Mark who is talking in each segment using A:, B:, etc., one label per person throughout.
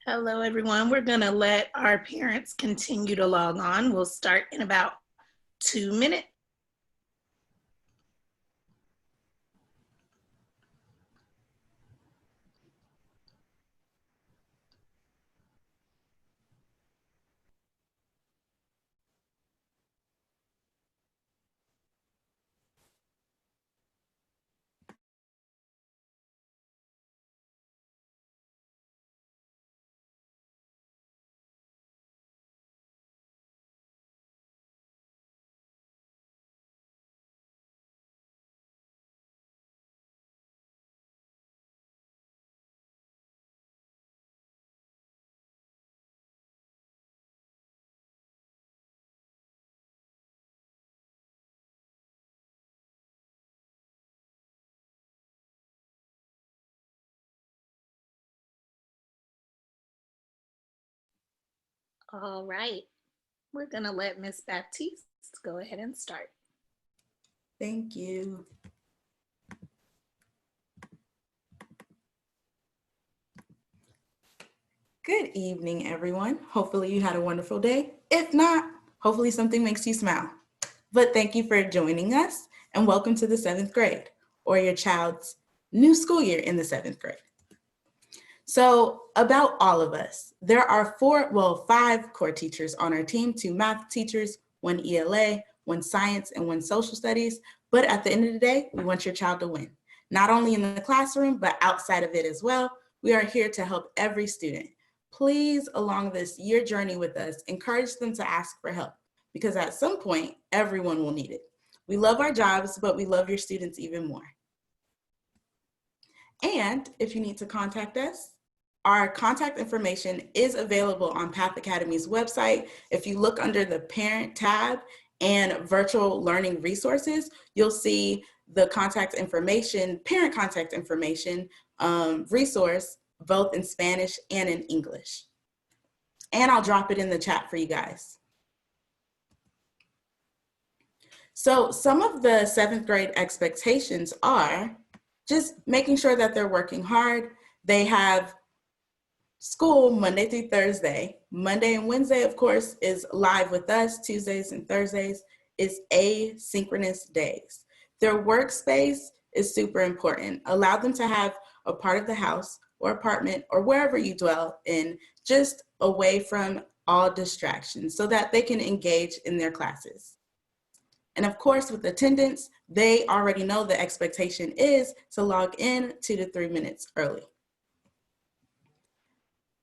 A: Hello, everyone. We're going to let our parents continue to log on. We'll start in about 2 minutes. All right. We're going to let Miss Baptiste go ahead and start.
B: Thank you. Good evening, everyone. Hopefully you had a wonderful day. If not, hopefully something makes you smile. But thank you for joining us and welcome to the 7th grade, or your child's new school year in the 7th grade. So about all of us, there are 5 core teachers on our team, 2 math teachers, 1 ELA, 1 science, and 1 social studies. But at the end of the day, we want your child to win, not only in the classroom, but outside of it as well. We are here to help every student. Please, along this year journey with us, encourage them to ask for help, because at some point, everyone will need it. We love our jobs, but we love your students even more. And if you need to contact us, our contact information is available on Path Academy's website. If you look under the Parent tab and Virtual Learning Resources, you'll see the contact information, parent contact information resource, both in Spanish and in English. And I'll drop it in the chat for you guys. So some of the 7th grade expectations are just making sure that they're working hard. They have school Monday through Thursday. Monday and Wednesday, of course, is live with us. Tuesdays and Thursdays is asynchronous days. Their workspace is super important. Allow them to have a part of the house or apartment or wherever you dwell in, just away from all distractions so that they can engage in their classes. And of course, with attendance, they already know the expectation is to log in 2 to 3 minutes early.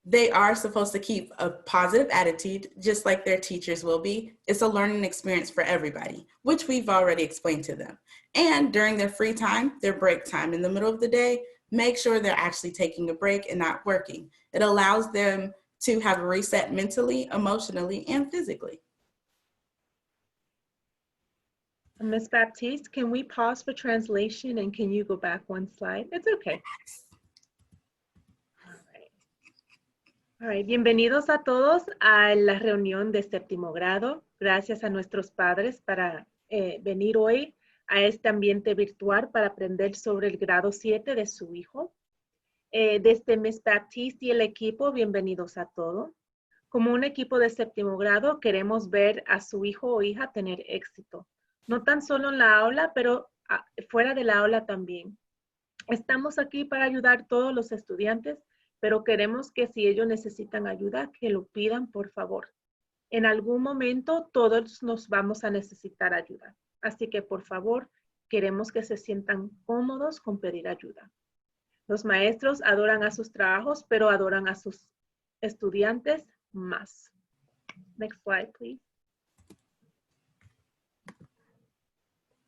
B: They are supposed to keep a positive attitude, just like their teachers will be. It's a learning experience for everybody, which we've already explained to them. And during their free time, their break time in the middle of the day, make sure they're actually taking a break and not working. It allows them to have a reset mentally, emotionally, and physically.
C: Ms. Baptiste, can we pause for translation and can you go back 1 slide? It's okay. All right. Bienvenidos a todos a la reunión de 7º grado. Gracias a nuestros padres para venir hoy a este ambiente virtual para aprender sobre el grado 7 de su hijo. Desde Ms. Baptiste y el equipo, bienvenidos a todos. Como un equipo de 7º grado, queremos ver a su hijo o hija tener éxito. No tan solo en la aula, pero fuera de la aula también. Estamos aquí para ayudar a todos los estudiantes, pero queremos que si ellos necesitan ayuda, que lo pidan, por favor. En algún momento, todos nos vamos a necesitar ayuda. Así que, por favor, queremos que se sientan cómodos con pedir ayuda. Los maestros adoran a sus trabajos, pero adoran a sus estudiantes más. Next slide, please.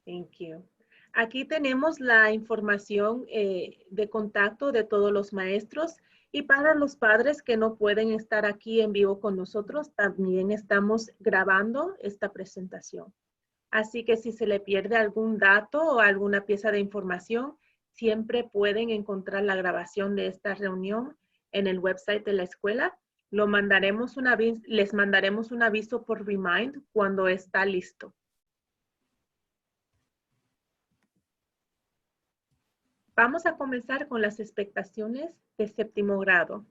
C: Thank you. Aquí tenemos la información de contacto de todos los maestros y para los padres que no pueden estar aquí en vivo con nosotros, también estamos grabando esta presentación. Así que si se le pierde algún dato o alguna pieza de información, siempre pueden encontrar la grabación de esta reunión en el website de la escuela. Les mandaremos un aviso por Remind cuando está listo. Vamos a comenzar con las expectaciones de 7º grado.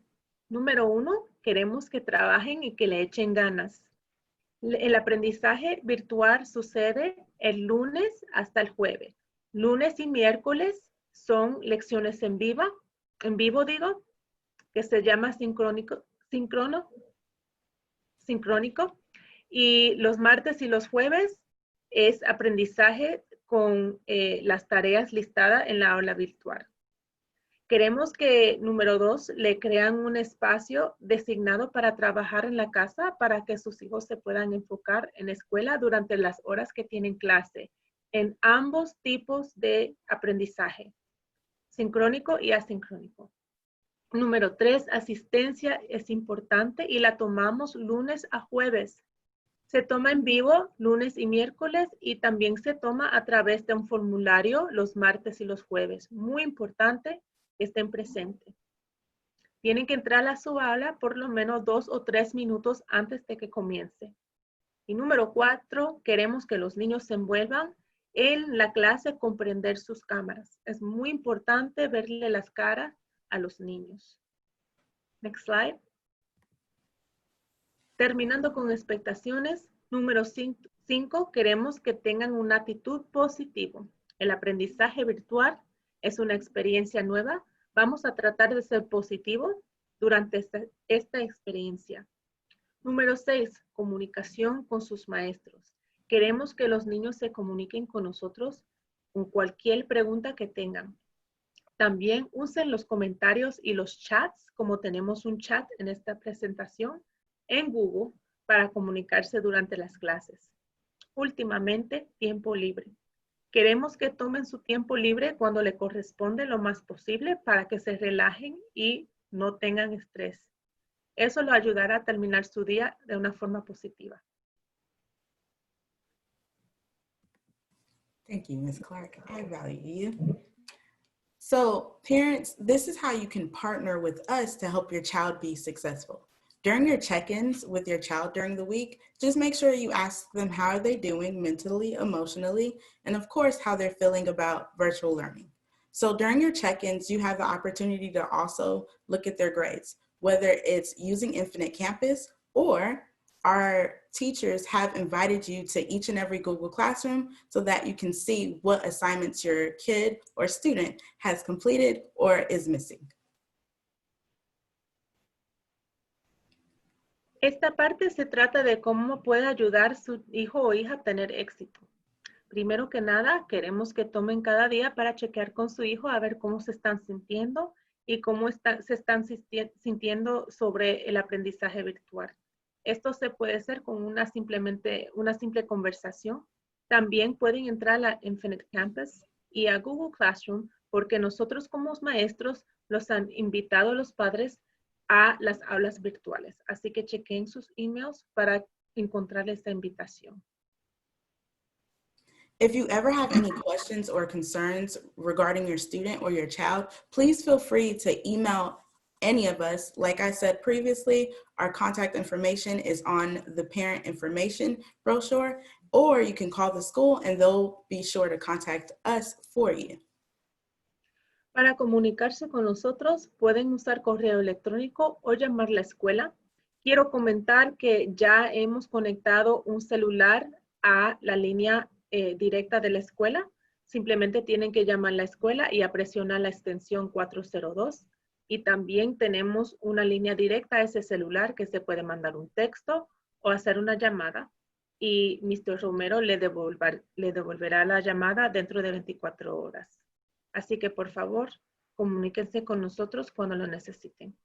C: Número 1, queremos que trabajen y que le echen ganas. El aprendizaje virtual sucede el lunes hasta el jueves. Lunes y miércoles son lecciones en vivo, que se llama sincrónico. Y los martes y los jueves es aprendizaje con las tareas listadas en la aula virtual. Queremos que, número 2, le crean un espacio designado para trabajar en la casa para que sus hijos se puedan enfocar en la escuela durante las horas que tienen clase, en ambos tipos de aprendizaje, sincrónico y asincrónico. Número 3, asistencia es importante y la tomamos lunes a jueves. Se toma en vivo lunes y miércoles y también se toma a través de un formulario los martes y los jueves. Muy importante que estén presentes. Tienen que entrar a su aula por lo menos 2 o 3 minutos antes de que comience. Y número 4, queremos que los niños se envuelvan en la clase, comprender sus cámaras. Es muy importante verle las caras a los niños. Next slide. Terminando con expectaciones, número 5, queremos que tengan una actitud positiva. El aprendizaje virtual es una experiencia nueva. Vamos a tratar de ser positivos durante esta experiencia. Número 6, comunicación con sus maestros. Queremos que los niños se comuniquen con nosotros con cualquier pregunta que tengan. También usen los comentarios y los chats, como tenemos un chat en esta presentación, en Google para comunicarse durante las clases. Últimamente, tiempo libre. Queremos que tomen su tiempo libre cuando le corresponde lo más posible para que se relajen y no tengan estrés. Eso lo ayudará a terminar su día de una forma positiva.
B: Thank you, Ms. Clark. I value you. So parents, this is how you can partner with us to help your child be successful. During your check-ins with your child during the week, just make sure you ask them how are they doing mentally, emotionally, and of course, how they're feeling about virtual learning. So during your check-ins, you have the opportunity to also look at their grades, whether it's using Infinite Campus or our teachers have invited you to each and every Google Classroom so that you can see what assignments your kid or student has completed or is missing.
C: Esta parte se trata de cómo puede ayudar su hijo o hija a tener éxito. Primero que nada, queremos que tomen cada día para chequear con su hijo a ver cómo se están sintiendo y cómo se están sintiendo sobre el aprendizaje virtual. Esto se puede hacer con una simple conversación. También pueden entrar a la Infinite Campus y a Google Classroom porque nosotros como maestros los han invitado a los padres a las aulas virtuales. Así que chequen sus emails para encontrar esta invitación.
B: If you ever have any questions or concerns regarding your student or your child, please feel free to email any of us. Like I said previously, our contact information is on the parent information brochure, or you can call the school and they'll be sure to contact us for you.
C: Para comunicarse con nosotros, pueden usar correo electrónico o llamar a la escuela. Quiero comentar que ya hemos conectado un celular a la línea directa de la escuela. Simplemente tienen que llamar a la escuela y presionar la extensión 402. Y también tenemos una línea directa a ese celular que se puede mandar un texto o hacer una llamada. Y Mr. Romero le devolverá la llamada dentro de 24 horas. Así que, por favor, comuníquense con nosotros cuando lo necesiten.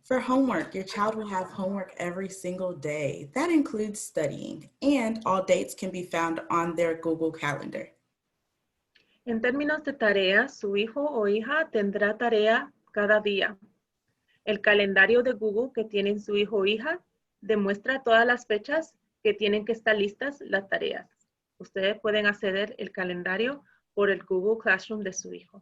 B: For homework, your child will have homework every single day. That includes studying, and all dates can be found on their Google Calendar.
C: En términos de tareas, su hijo o hija tendrá tarea cada día. El calendario de Google que tienen su hijo o hija demuestra todas las fechas que tienen que estar listas las tareas. Ustedes pueden acceder al calendario por el Google Classroom de su hijo.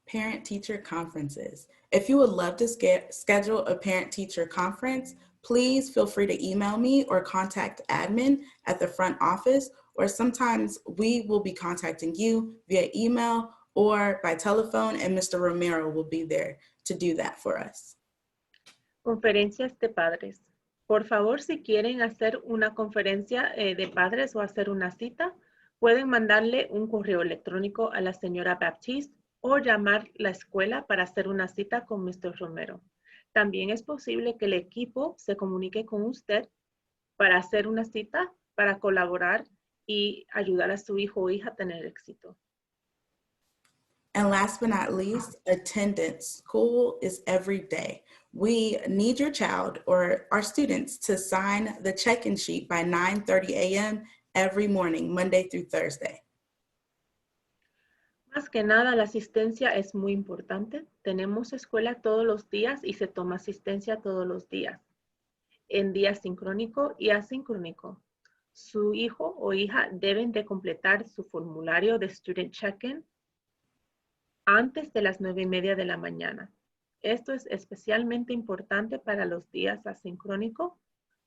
B: Parent-teacher conferences. If you would love to schedule a parent-teacher conference, please feel free to email me or contact admin at the front office, or sometimes we will be contacting you via email or by telephone, and Mr. Romero will be there to do that for us.
C: Conferencias de padres. Por favor, si quieren hacer una conferencia de padres o hacer una cita, pueden mandarle un correo electrónico a la señora Baptiste o llamar la escuela para hacer una cita con Mr. Romero. También es posible que el equipo se comunique con usted para hacer una cita, para colaborar y ayudar a su hijo o hija a tener éxito.
B: And last but not least, attendance. School is every day. We need your child or our students to sign the check-in sheet by 9:30 a.m. every morning, Monday through Thursday.
C: Más que nada, la asistencia es muy importante. Tenemos escuela todos los días y se toma asistencia todos los días, en día sincrónico y asincrónico. Su hijo o hija deben de completar su formulario de Student Check-in antes de las 9:30 de la mañana. Esto es especialmente importante para los días asincrónicos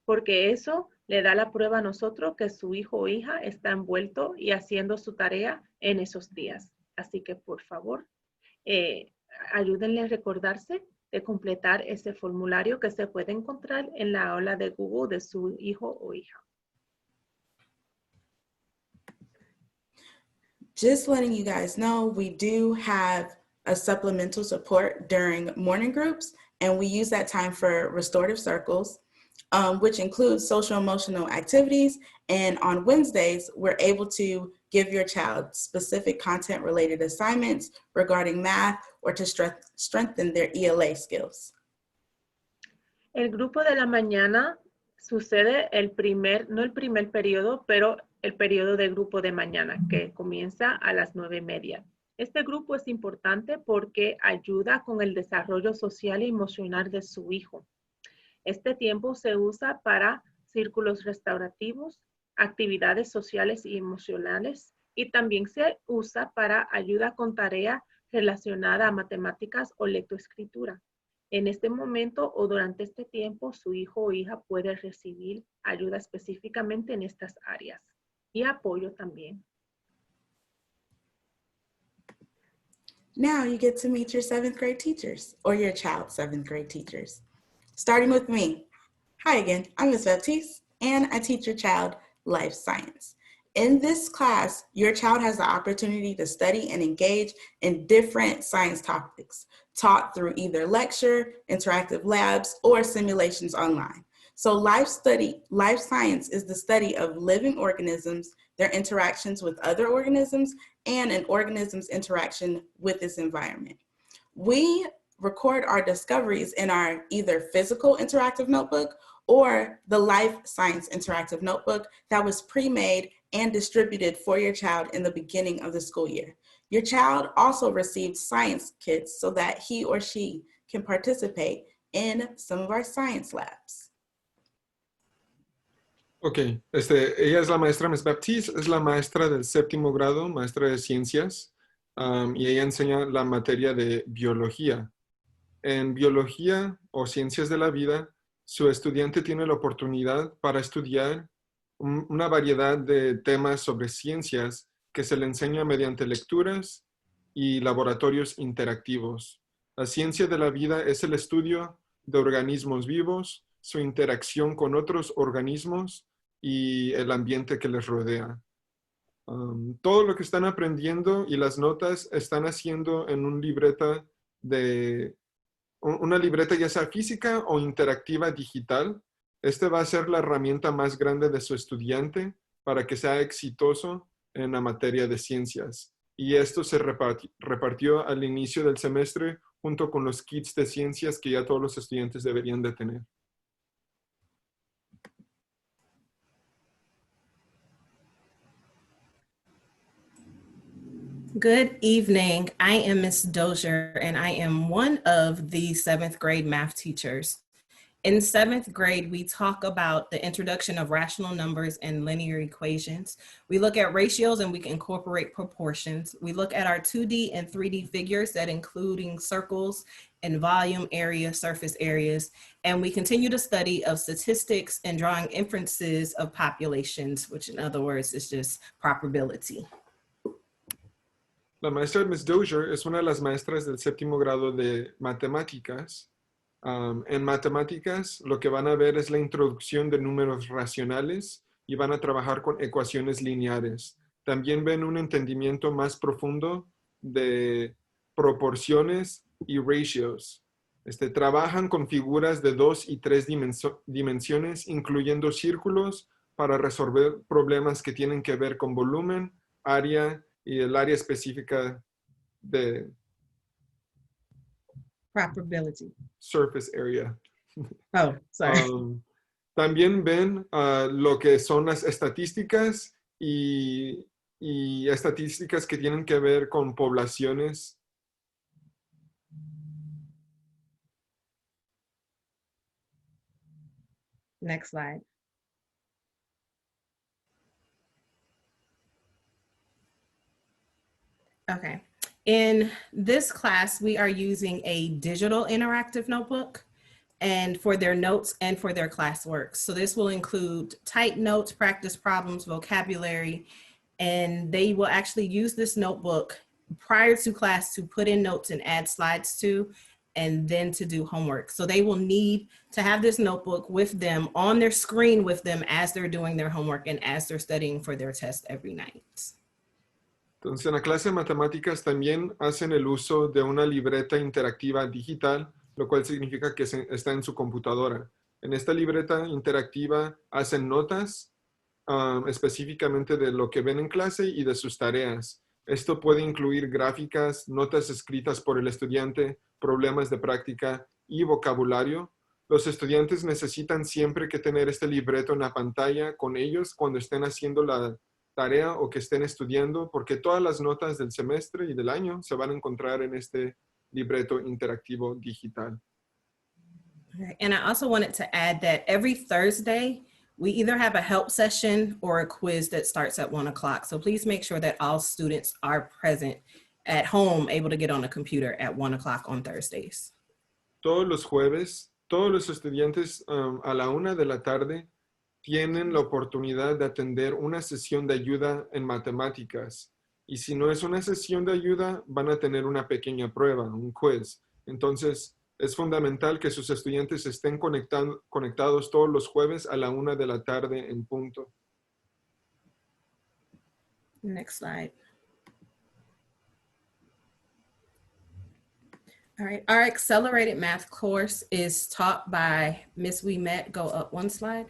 C: porque eso le da la prueba a nosotros que su hijo o hija está envuelto y haciendo su tarea en esos días. Así que, por favor, ayúdenle a recordarse de completar ese formulario que se puede encontrar en la aula de Google de su hijo o hija.
B: Just letting you guys know, we do have a supplemental support during morning groups, and we use that time for restorative circles, which includes social emotional activities. And on Wednesdays, we're able to give your child specific content related assignments regarding math or to strengthen their ELA skills.
C: El grupo de la mañana sucede no el primer periodo, pero el periodo de grupo de mañana que comienza a las 9:30. Este grupo es importante porque ayuda con el desarrollo social y emocional de su hijo. Este tiempo se usa para círculos restaurativos, actividades sociales y emocionales, y también se usa para ayuda con tarea relacionada a matemáticas o lectoescritura. En este momento o durante este tiempo, su hijo o hija puede recibir ayuda específicamente en estas áreas y apoyo también.
B: Now you get to meet your 7th grade teachers or your child's 7th grade teachers. Starting with me. Hi again, I'm Ms. Baptiste, and I teach your child life science. In this class, your child has the opportunity to study and engage in different science topics taught through either lecture, interactive labs, or simulations online. So life science is the study of living organisms, their interactions with other organisms, and an organism's interaction with its environment. We record our discoveries in our either physical interactive notebook or the life science interactive notebook that was pre-made and distributed for your child in the beginning of the school year. Your child also received science kits so that he or she can participate in some of our science labs.
D: Ok, ella es la maestra Miss Baptiste, es la maestra del 7º grado, maestra de ciencias, y ella enseña la materia de biología. En biología o ciencias de la vida, su estudiante tiene la oportunidad para estudiar una variedad de temas sobre ciencias que se le enseña mediante lecturas y laboratorios interactivos. La ciencia de la vida es el estudio de organismos vivos, su interacción con otros organismos y el ambiente que les rodea. Todo lo que están aprendiendo y las notas están haciendo en una libreta ya sea física o interactiva digital. Va a ser la herramienta más grande de su estudiante para que sea exitoso en la materia de ciencias. Y esto se repartió al inicio del semestre junto con los kits de ciencias que ya todos los estudiantes deberían de tener.
E: Good evening. I am Ms. Dozier, and I am one of the 7th grade math teachers. In 7th grade, we talk about the introduction of rational numbers and linear equations. We look at ratios and we can incorporate proportions. We look at our 2D and 3D figures that including circles and volume, area, surface areas. And we continue to study of statistics and drawing inferences of populations, which in other words is just probability.
D: La maestra Miss Dozier es una de las maestras del séptimo grado de matemáticas. En matemáticas lo que van a ver es la introducción de números racionales y van a trabajar con ecuaciones lineares. También ven un entendimiento más profundo de proporciones y ratios. Trabajan con figuras de 2 y 3 dimensiones, incluyendo círculos, para resolver problemas que tienen que ver con volumen, área y el área específica de
E: Probability.
D: surface area.
E: Oh, sorry.
D: También ven lo que son las estadísticas y estadísticas que tienen que ver con poblaciones.
E: Next slide. Okay. In this class, we are using a digital interactive notebook and for their notes and for their classwork. So this will include typed notes, practice problems, vocabulary, and they will actually use this notebook prior to class to put in notes and add slides to, and then to do homework. So they will need to have this notebook with them on their screen with them as they're doing their homework and as they're studying for their test every night.
D: Entonces, en la clase de matemáticas también hacen el uso de una libreta interactiva digital, lo cual significa que está en su computadora. En esta libreta interactiva hacen notas específicamente de lo que ven en clase y de sus tareas. Esto puede incluir gráficas, notas escritas por el estudiante, problemas de práctica y vocabulario. Los estudiantes necesitan siempre que tener este libreto en la pantalla con ellos cuando estén haciendo la tarea o que estén estudiando, porque todas las notas del semestre y del año se van a encontrar en este libreto interactivo digital.
E: And I also wanted to add that every Thursday, we either have a help session or a quiz that starts at 1 o'clock. So please make sure that all students are present at home, able to get on a computer at 1 o'clock on Thursdays.
D: Todos los jueves, todos los estudiantes a la 1 de la tarde tienen la oportunidad de atender una sesión de ayuda en matemáticas. Y si no es una sesión de ayuda, van a tener una pequeña prueba, un quiz. Entonces, es fundamental que sus estudiantes estén conectados todos los jueves a la 1 de la tarde en punto.
E: Next slide. All right, our accelerated math course is taught by Ms. Ouimette. Go up one slide.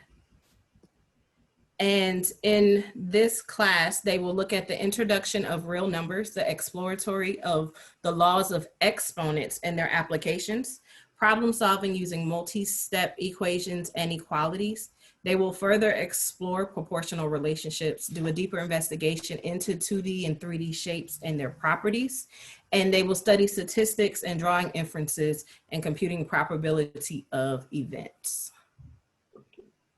E: And in this class, they will look at the introduction of real numbers, the exploratory of the laws of exponents and their applications, problem solving using multi-step equations and equalities. They will further explore proportional relationships, do a deeper investigation into 2D and 3D shapes and their properties, and they will study statistics and drawing inferences and computing probability of events.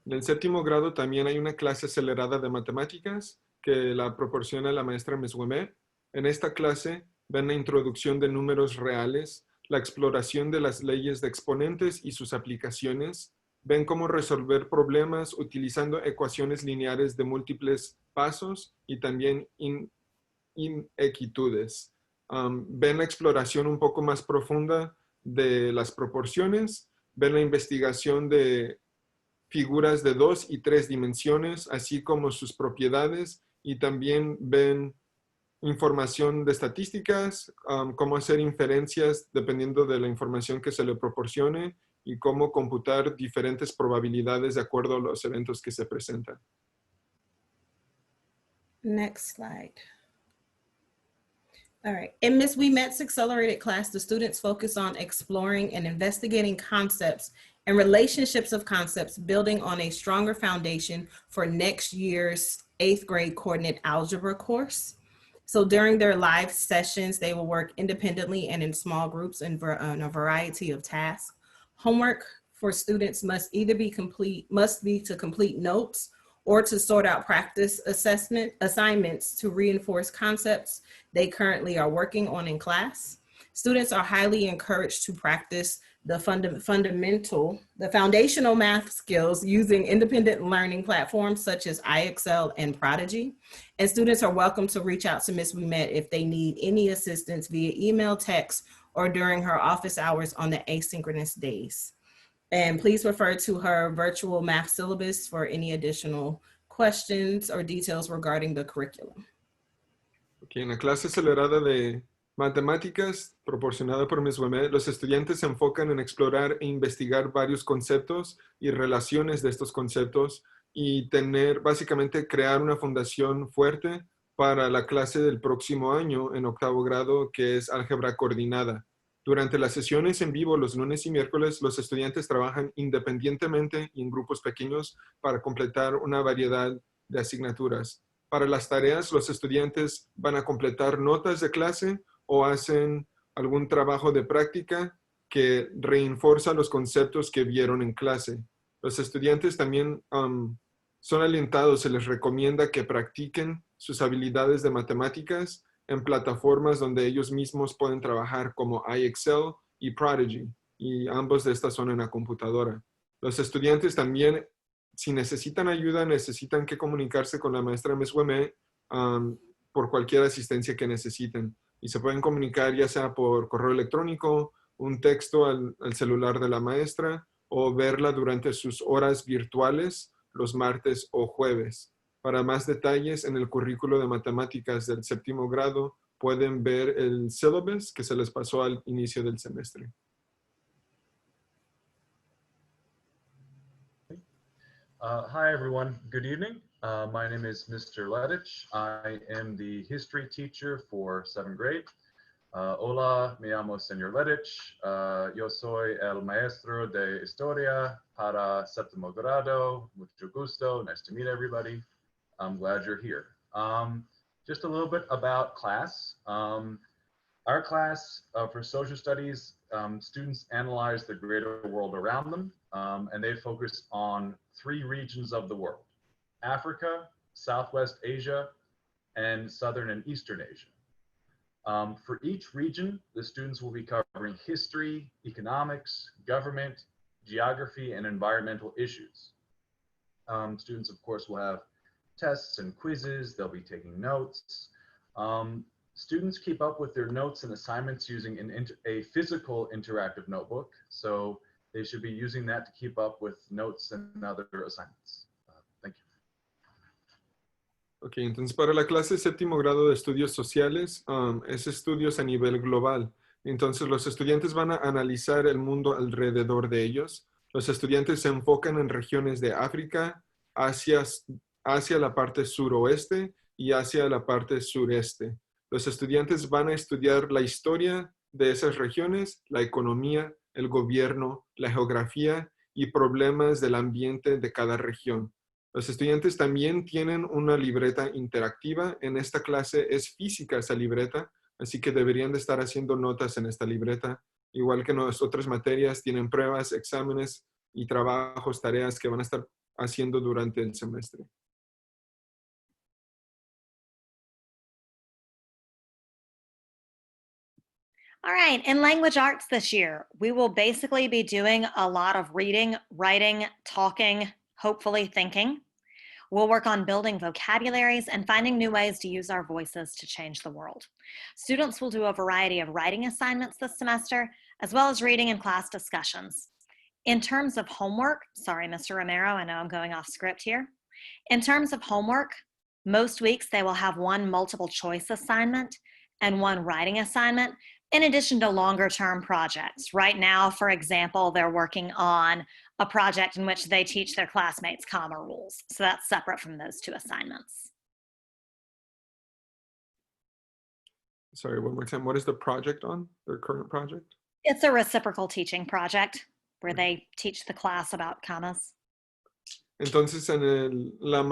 D: En el séptimo grado también hay una clase acelerada de matemáticas que la proporciona la maestra Ms. Ouimette. En esta clase ven la introducción de números reales, la exploración de las leyes de exponentes y sus aplicaciones, ven cómo resolver problemas utilizando ecuaciones lineares de múltiples pasos y también inequitudes. Ven la exploración un poco más profunda de las proporciones, ven la investigación de figuras de 2 y 3 dimensiones, así como sus propiedades, y también ven información de estadísticas, cómo hacer inferencias dependiendo de la información que se le proporcione y cómo computar diferentes probabilidades de acuerdo a los eventos que se presentan.
E: Next slide. All right, in Ms. Ouimette's accelerated class, the students focus on exploring and investigating concepts and relationships of concepts, building on a stronger foundation for next year's 8th grade coordinate algebra course. So during their live sessions, they will work independently and in small groups and on a variety of tasks. Homework for students must either be to complete notes or to sort out practice assignments to reinforce concepts they currently are working on in class. Students are highly encouraged to practice the foundational math skills using independent learning platforms such as IXL and Prodigy. And students are welcome to reach out to Ms. Ouimette if they need any assistance via email, text, or during her office hours on the asynchronous days. And please refer to her virtual math syllabus for any additional questions or details regarding the curriculum.
D: Okay, en la clase acelerada de matemáticas proporcionada por Ms. Ouimette, los estudiantes se enfocan en explorar e investigar varios conceptos y relaciones de estos conceptos y básicamente crear una fundación fuerte para la clase del próximo año en 8º grado, que es álgebra coordinada. Durante las sesiones en vivo los lunes y miércoles, los estudiantes trabajan independientemente y en grupos pequeños para completar una variedad de asignaturas. Para las tareas, los estudiantes van a completar notas de clase o hacen algún trabajo de práctica que refuerza los conceptos que vieron en clase. Los estudiantes también son alentados, se les recomienda que practiquen sus habilidades de matemáticas en plataformas donde ellos mismos pueden trabajar como IXL y Prodigy, y ambos de estas son en la computadora. Los estudiantes también, si necesitan ayuda, necesitan que comunicarse con la maestra Ms. Ouimette por cualquier asistencia que necesiten. Y se pueden comunicar ya sea por correo electrónico, un texto al celular de la maestra o verla durante sus horas virtuales los martes o jueves. Para más detalles en el currículo de matemáticas del 7º grado, pueden ver el syllabus que se les pasó al inicio del semestre.
F: Hi, everyone. Good evening. My name is Mr.Lettich. I am the history teacher for 7th grade. Hola, me llamo Señor Lettich. Yo soy el maestro de historia para 7º grado. Mucho gusto. Nice to meet everybody. I'm glad you're here. Just a little bit about class. Our class for social studies, students analyze the greater world around them, and they focus on 3 regions of the world: Africa, Southwest Asia, and Southern and Eastern Asia. For each region, the students will be covering history, economics, government, geography, and environmental issues. Students, of course, will have tests and quizzes. They'll be taking notes. Students keep up with their notes and assignments using a physical interactive notebook. So they should be using that to keep up with notes and other assignments. Thank you.
D: Ok, entonces para la clase 7º grado de estudios sociales, es estudios a nivel global. Entonces los estudiantes van a analizar el mundo alrededor de ellos. Los estudiantes se enfocan en regiones de África, hacia la parte suroeste y hacia la parte sureste. Los estudiantes van a estudiar la historia de esas regiones, la economía, el gobierno, la geografía y problemas del ambiente de cada región. Los estudiantes también tienen una libreta interactiva. En esta clase es física esa libreta, así que deberían de estar haciendo notas en esta libreta. Igual que en las otras materias, tienen pruebas, exámenes y trabajos, tareas que van a estar haciendo durante el semestre.
G: All right, in language arts this year, we will basically be doing a lot of reading, writing, talking, hopefully thinking. We'll work on building vocabularies and finding new ways to use our voices to change the world. Students will do a variety of writing assignments this semester, as well as reading and class discussions. In terms of homework, sorry, Mr. Romero, I know I'm going off script here. In terms of homework, most weeks they will have 1 multiple choice assignment and 1 writing assignment, in addition to longer term projects. Right now, for example, they're working on a project in which they teach their classmates comma rules. So that's separate from those 2 assignments.
D: Sorry, one more time. What is the project on, their current project?
G: It's a reciprocal teaching project where they teach the class about commas.
D: Entonces, la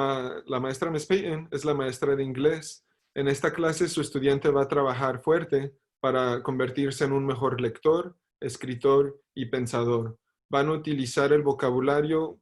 D: maestra Ms. Peyton es la maestra de inglés. En esta clase, su estudiante va a trabajar fuerte para convertirse en un mejor lector, escritor y pensador. Van a utilizar el vocabulario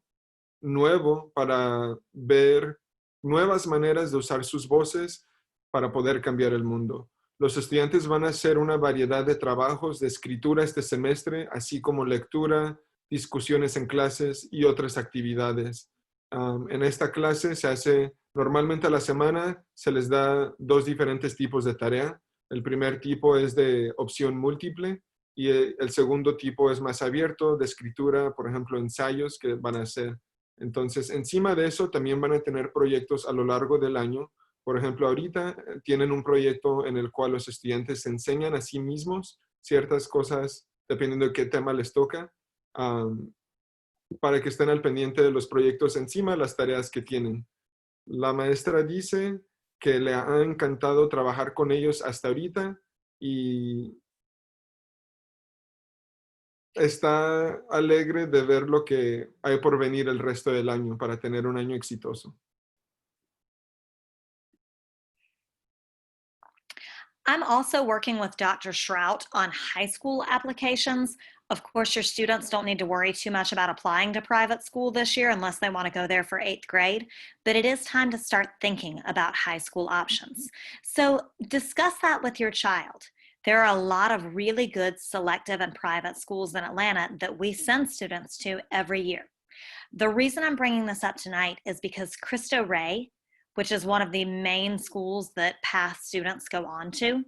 D: nuevo para ver nuevas maneras de usar sus voces para poder cambiar el mundo. Los estudiantes van a hacer una variedad de trabajos de escritura este semestre, así como lectura, discusiones en clases y otras actividades. En esta clase se hace normalmente a la semana, se les da 2 diferentes tipos de tarea. El primer tipo es de opción múltiple y el segundo tipo es más abierto, de escritura, por ejemplo, ensayos que van a hacer. Entonces, encima de eso, también van a tener proyectos a lo largo del año. Por ejemplo, ahorita tienen un proyecto en el cual los estudiantes se enseñan a sí mismos ciertas cosas, dependiendo de qué tema les toca, para que estén al pendiente de los proyectos encima de las tareas que tienen. La maestra dice que le ha encantado trabajar con ellos hasta ahorita y está alegre de ver lo que hay por venir el resto del año para tener un año exitoso.
G: I'm also working with Dr. Shrout on high school applications. Of course, your students don't need to worry too much about applying to private school this year unless they want to go there for 8th grade, but it is time to start thinking about high school options. So discuss that with your child. There are a lot of really good selective and private schools in Atlanta that we send students to every year. The reason I'm bringing this up tonight is because Cristo Rey, which is one of the main schools that PATH students go on to,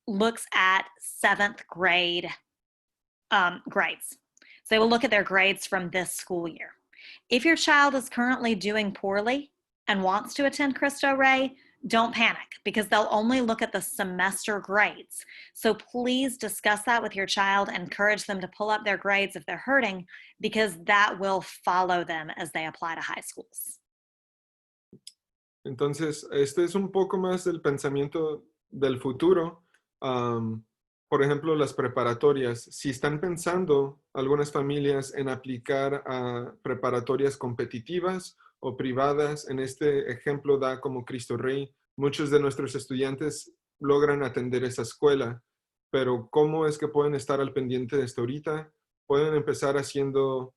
G: looks at 7th grade grades. So they will look at their grades from this school year. If your child is currently doing poorly and wants to attend Cristo Rey, don't panic because they'll only look at the semester grades. So please discuss that with your child and encourage them to pull up their grades if they're hurting, because that will follow them as they apply to high schools.
D: Entonces, este es un poco más del pensamiento del futuro. Por ejemplo, las preparatorias. Si están pensando algunas familias en aplicar a preparatorias competitivas o privadas, en este ejemplo da como Cristo Rey, muchos de nuestros estudiantes logran atender esa escuela, pero ¿cómo es que pueden estar al pendiente de esto ahorita? Pueden empezar haciendo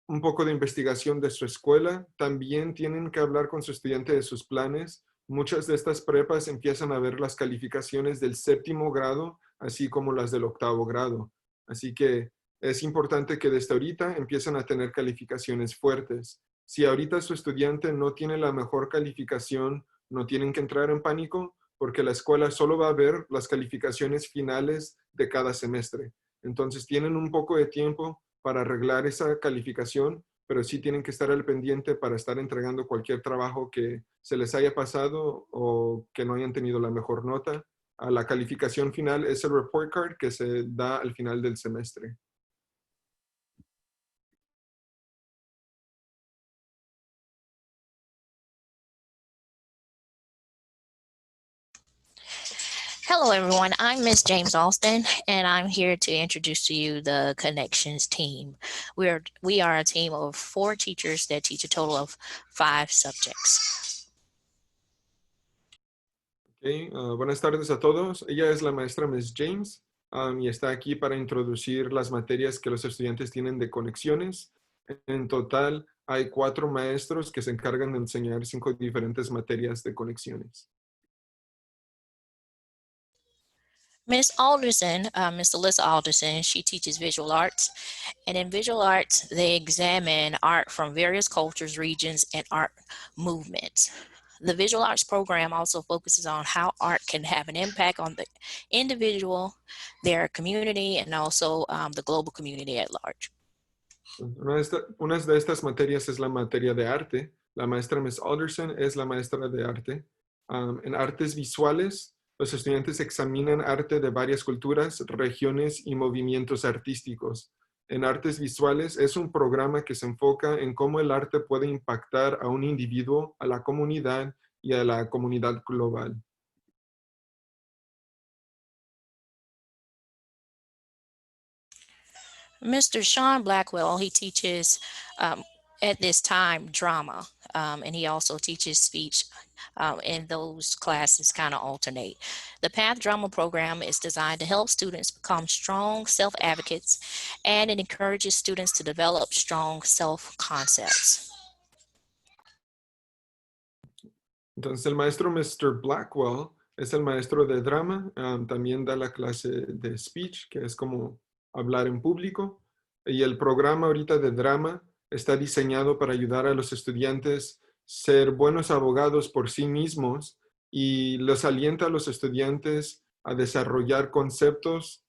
D: un poco de investigación de su escuela. También tienen que hablar con su estudiante de sus planes. Muchas de estas prepas empiezan a ver las calificaciones del 7º grado, así como las del 8º grado. Así que es importante que desde ahorita empiecen a tener calificaciones fuertes. Si ahorita su estudiante no tiene la mejor calificación, no tienen que entrar en pánico, porque la escuela solo va a ver las calificaciones finales de cada semestre. Entonces tienen un poco de tiempo para arreglar esa calificación, pero sí tienen que estar al pendiente para estar entregando cualquier trabajo que se les haya pasado o que no hayan tenido la mejor nota. La calificación final es el report card que se da al final del semestre.
H: Hello, everyone. I'm Miss James Alston, and I'm here to introduce to you the Connections team. We are a team of 4 teachers that teach a total of 5 subjects.
D: Okay, buenas tardes a todos. Ella es la maestra Miss James y está aquí para introducir las materias que los estudiantes tienen de conexiones. En total, hay 4 maestros que se encargan de enseñar 5 diferentes materias de conexiones.
H: Miss Alderson, Miss Alyssa Alderson, she teaches visual arts. And in visual arts, they examine art from various cultures, regions, and art movements. The visual arts program also focuses on how art can have an impact on the individual, their community, and also the global community at large.
D: Una de estas materias es la materia de arte. La maestra Miss Alderson es la maestra de arte. En artes visuales, los estudiantes examinan arte de varias culturas, regiones y movimientos artísticos. En artes visuales es un programa que se enfoca en cómo el arte puede impactar a un individuo, a la comunidad y a la comunidad global.
H: Mr. Sean Blackwell, he teaches at this time drama, and he also teaches speech, and those classes kind of alternate. The PATH drama program is designed to help students become strong self-advocates, and it encourages students to develop strong self-concepts.
D: Entonces el maestro Mr. Blackwell es el maestro de drama, también da la clase de speech, que es como hablar en público. Y el programa ahorita de drama está diseñado para ayudar a los estudiantes a ser buenos abogados por sí mismos y los alienta a los estudiantes a desarrollar conceptos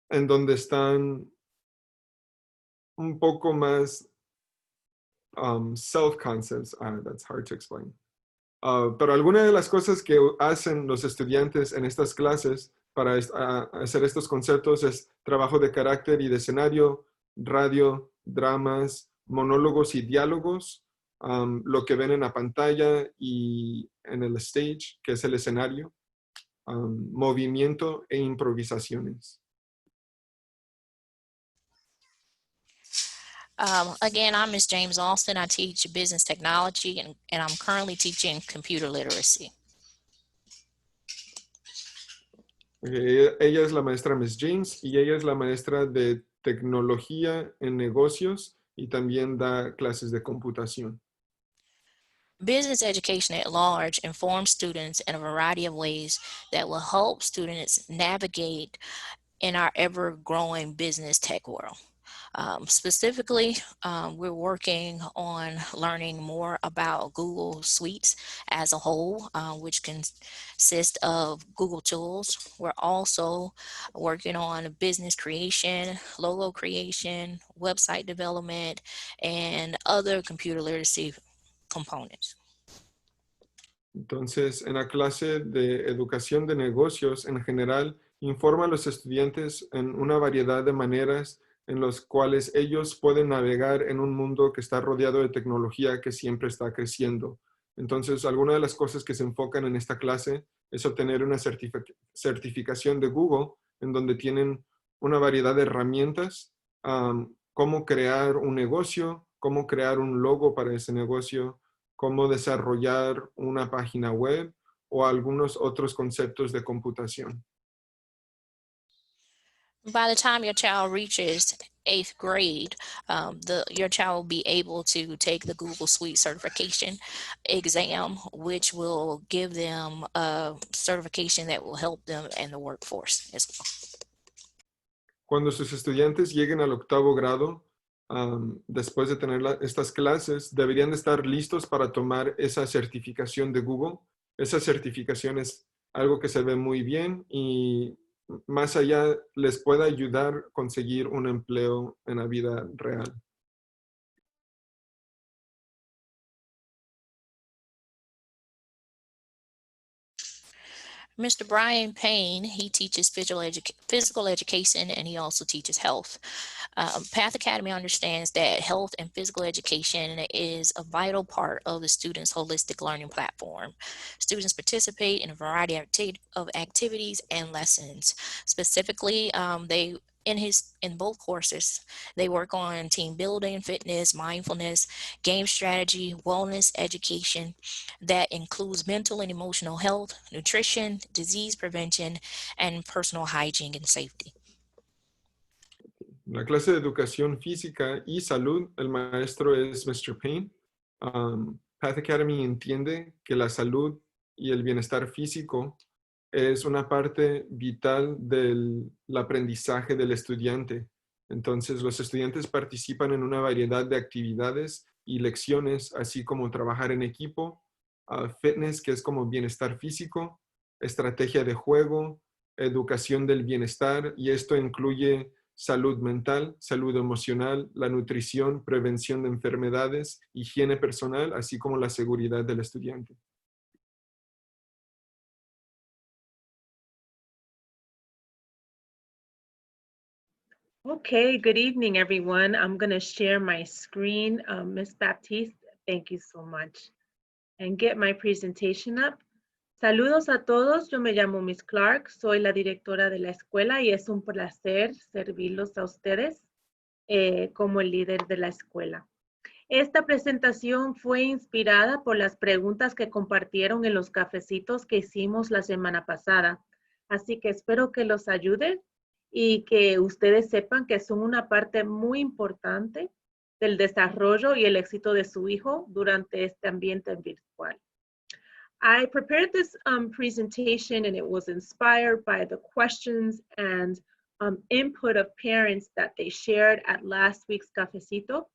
D: en donde están un poco más self-concepts. That's hard to explain. Pero algunas de las cosas que hacen los estudiantes en estas clases para hacer estos conceptos es trabajo de carácter y de escenario, radio, dramas, monólogos y diálogos, lo que ven en la pantalla y en el stage, que es el escenario, movimiento e improvisaciones.
H: Again, I'm Ms. James Austin. I teach business technology and I'm currently teaching computer literacy.
D: Ella es la maestra Ms. James y ella es la maestra de tecnología en negocios y también da clases de computación.
H: Business education at large informs students in a variety of ways that will help students navigate in our ever-growing business tech world. Specifically, we're working on learning more about Google Suites as a whole, which consist of Google tools. We're also working on business creation, logo creation, website development, and other computer literacy components.
D: Entonces, en la clase de educación de negocios, en general, informa a los estudiantes en una variedad de maneras en los cuales ellos pueden navegar en un mundo que está rodeado de tecnología que siempre está creciendo. Entonces, algunas de las cosas que se enfocan en esta clase es obtener una certificación de Google, en donde tienen una variedad de herramientas, cómo crear un negocio, cómo crear un logo para ese negocio, cómo desarrollar una página web o algunos otros conceptos de computación.
H: By the time your child reaches 8th grade, your child will be able to take the Google Suite certification exam, which will give them a certification that will help them in the workforce as well.
D: Cuando sus estudiantes lleguen al 8º grado, después de tener estas clases, deberían de estar listos para tomar esa certificación de Google. Esa certificación es algo que se ve muy bien y más allá les puede ayudar a conseguir un empleo en la vida real.
H: Mr. Brian Payne, he teaches physical education and he also teaches health. Path Academy understands that health and physical education is a vital part of the students' holistic learning platform. Students participate in a variety of activities and lessons. Specifically, in both courses, they work on team building, fitness, mindfulness, game strategy, wellness, education that includes mental and emotional health, nutrition, disease prevention, and personal hygiene and safety.
D: En la clase de educación física y salud, el maestro es Mr. Payne. Path Academy entiende que la salud y el bienestar físico es una parte vital del aprendizaje del estudiante. Entonces, los estudiantes participan en una variedad de actividades y lecciones, así como trabajar en equipo, fitness, que es como bienestar físico, estrategia de juego, educación del bienestar, y esto incluye salud mental, salud emocional, la nutrición, prevención de enfermedades, higiene personal, así como la seguridad del estudiante.
C: Okay, good evening, everyone. I'm going to share my screen. Ms. Baptiste, thank you so much. And get my presentation up. Saludos a todos, yo me llamo Miss Clark, soy la directora de la escuela y es un placer servirlos a ustedes como el líder de la escuela. Esta presentación fue inspirada por las preguntas que compartieron en los cafecitos que hicimos la semana pasada. Así que espero que los ayude y que ustedes sepan que son una parte muy importante del desarrollo y el éxito de su hijo durante este ambiente virtual. I prepared this presentation, and it was inspired by the questions and input of parents that they shared at last week's cafecito.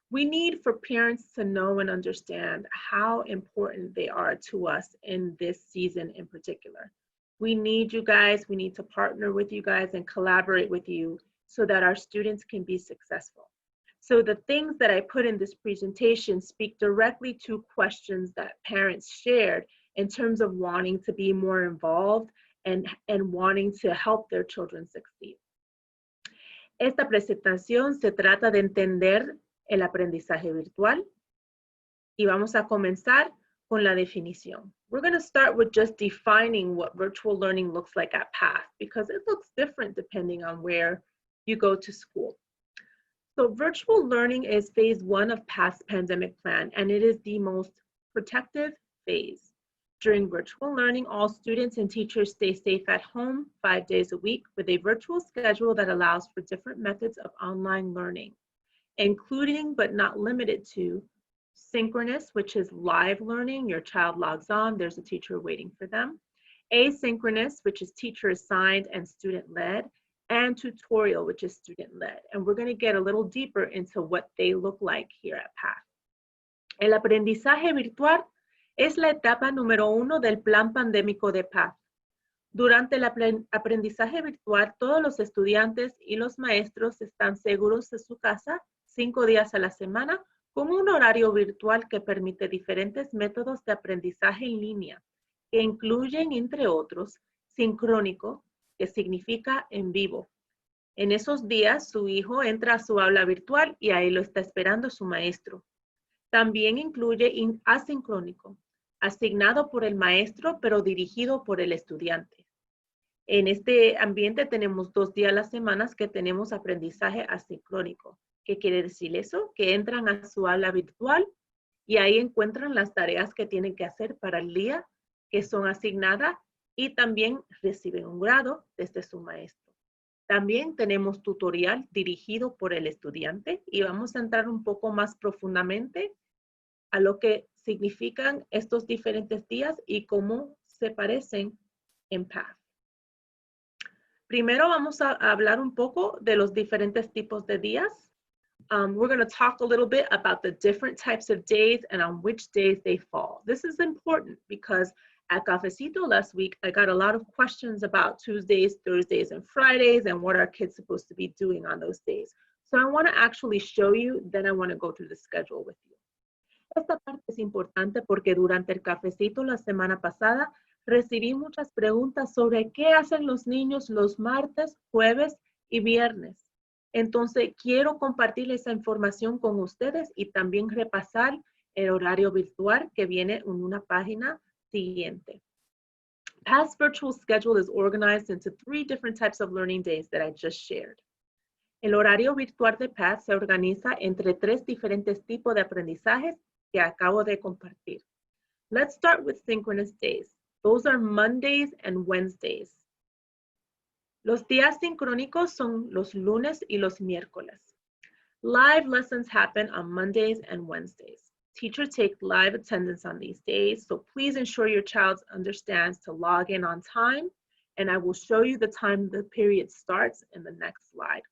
C: We need for parents to know and understand how important they are to us in this season in particular. We need you guys, we need to partner with you guys and collaborate with you so that our students can be successful. So the things that I put in this presentation speak directly to questions that parents shared in terms of wanting to be more involved and wanting to help their children succeed. Esta presentación se trata de entender el aprendizaje virtual y vamos a comenzar con la definición. We're going to start with just defining what virtual learning looks like at PATH because it looks different depending on where you go to school. So virtual learning is phase 1 of PATH's pandemic plan, and it is the most protective phase. During virtual learning, all students and teachers stay safe at home 5 days a week with a virtual schedule that allows for different methods of online learning, including but not limited to synchronous, which is live learning. Your child logs on, there's a teacher waiting for them. Asynchronous, which is teacher assigned and student led. And tutorial, which is student-led. And we're going to get a little deeper into what they look like here at PATH. El aprendizaje virtual es la etapa número 1 del plan pandémico de PATH. Durante el aprendizaje virtual, todos los estudiantes y los maestros están seguros de su casa 5 días a la semana con un horario virtual que permite diferentes métodos de aprendizaje en línea, que incluyen, entre otros, sincrónico, que significa en vivo. En esos días, su hijo entra a su aula virtual y ahí lo está esperando su maestro. También incluye asincrónico, asignado por el maestro, pero dirigido por el estudiante. En este ambiente tenemos 2 días a la semana que tenemos aprendizaje asincrónico. ¿Qué quiere decir eso? Que entran a su aula virtual y ahí encuentran las tareas que tienen que hacer para el día, que son asignadas, y también reciben un grado desde su maestro. También tenemos tutorial dirigido por el estudiante y vamos a entrar un poco más profundamente a lo que significan estos diferentes días y cómo se parecen en PATH. Primero vamos a hablar un poco de los diferentes tipos de días. We're going to talk a little bit about the different types of days and on which days they fall. This is important because at Cafecito last week, I got a lot of questions about Tuesdays, Thursdays, and Fridays and what are kids supposed to be doing on those days. So I want to actually show you, then I want to go through the schedule with you. Esta parte es importante porque durante el Cafecito la semana pasada recibí muchas preguntas sobre qué hacen los niños los martes, jueves y viernes. Entonces, quiero compartir esa información con ustedes y también repasar el horario virtual que viene en una página siguiente. PATH's virtual schedule is organized into 3 different types of learning days that I just shared. El horario virtual de PATH se organiza entre 3 diferentes tipos de aprendizajes que acabo de compartir. Let's start with synchronous days. Those are Mondays and Wednesdays. Los días sincrónicos son los lunes y los miércoles. Live lessons happen on Mondays and Wednesdays. Teachers take live attendance on these days, so please ensure your child understands to log in on time, and I will show you the time the period starts in the next slide.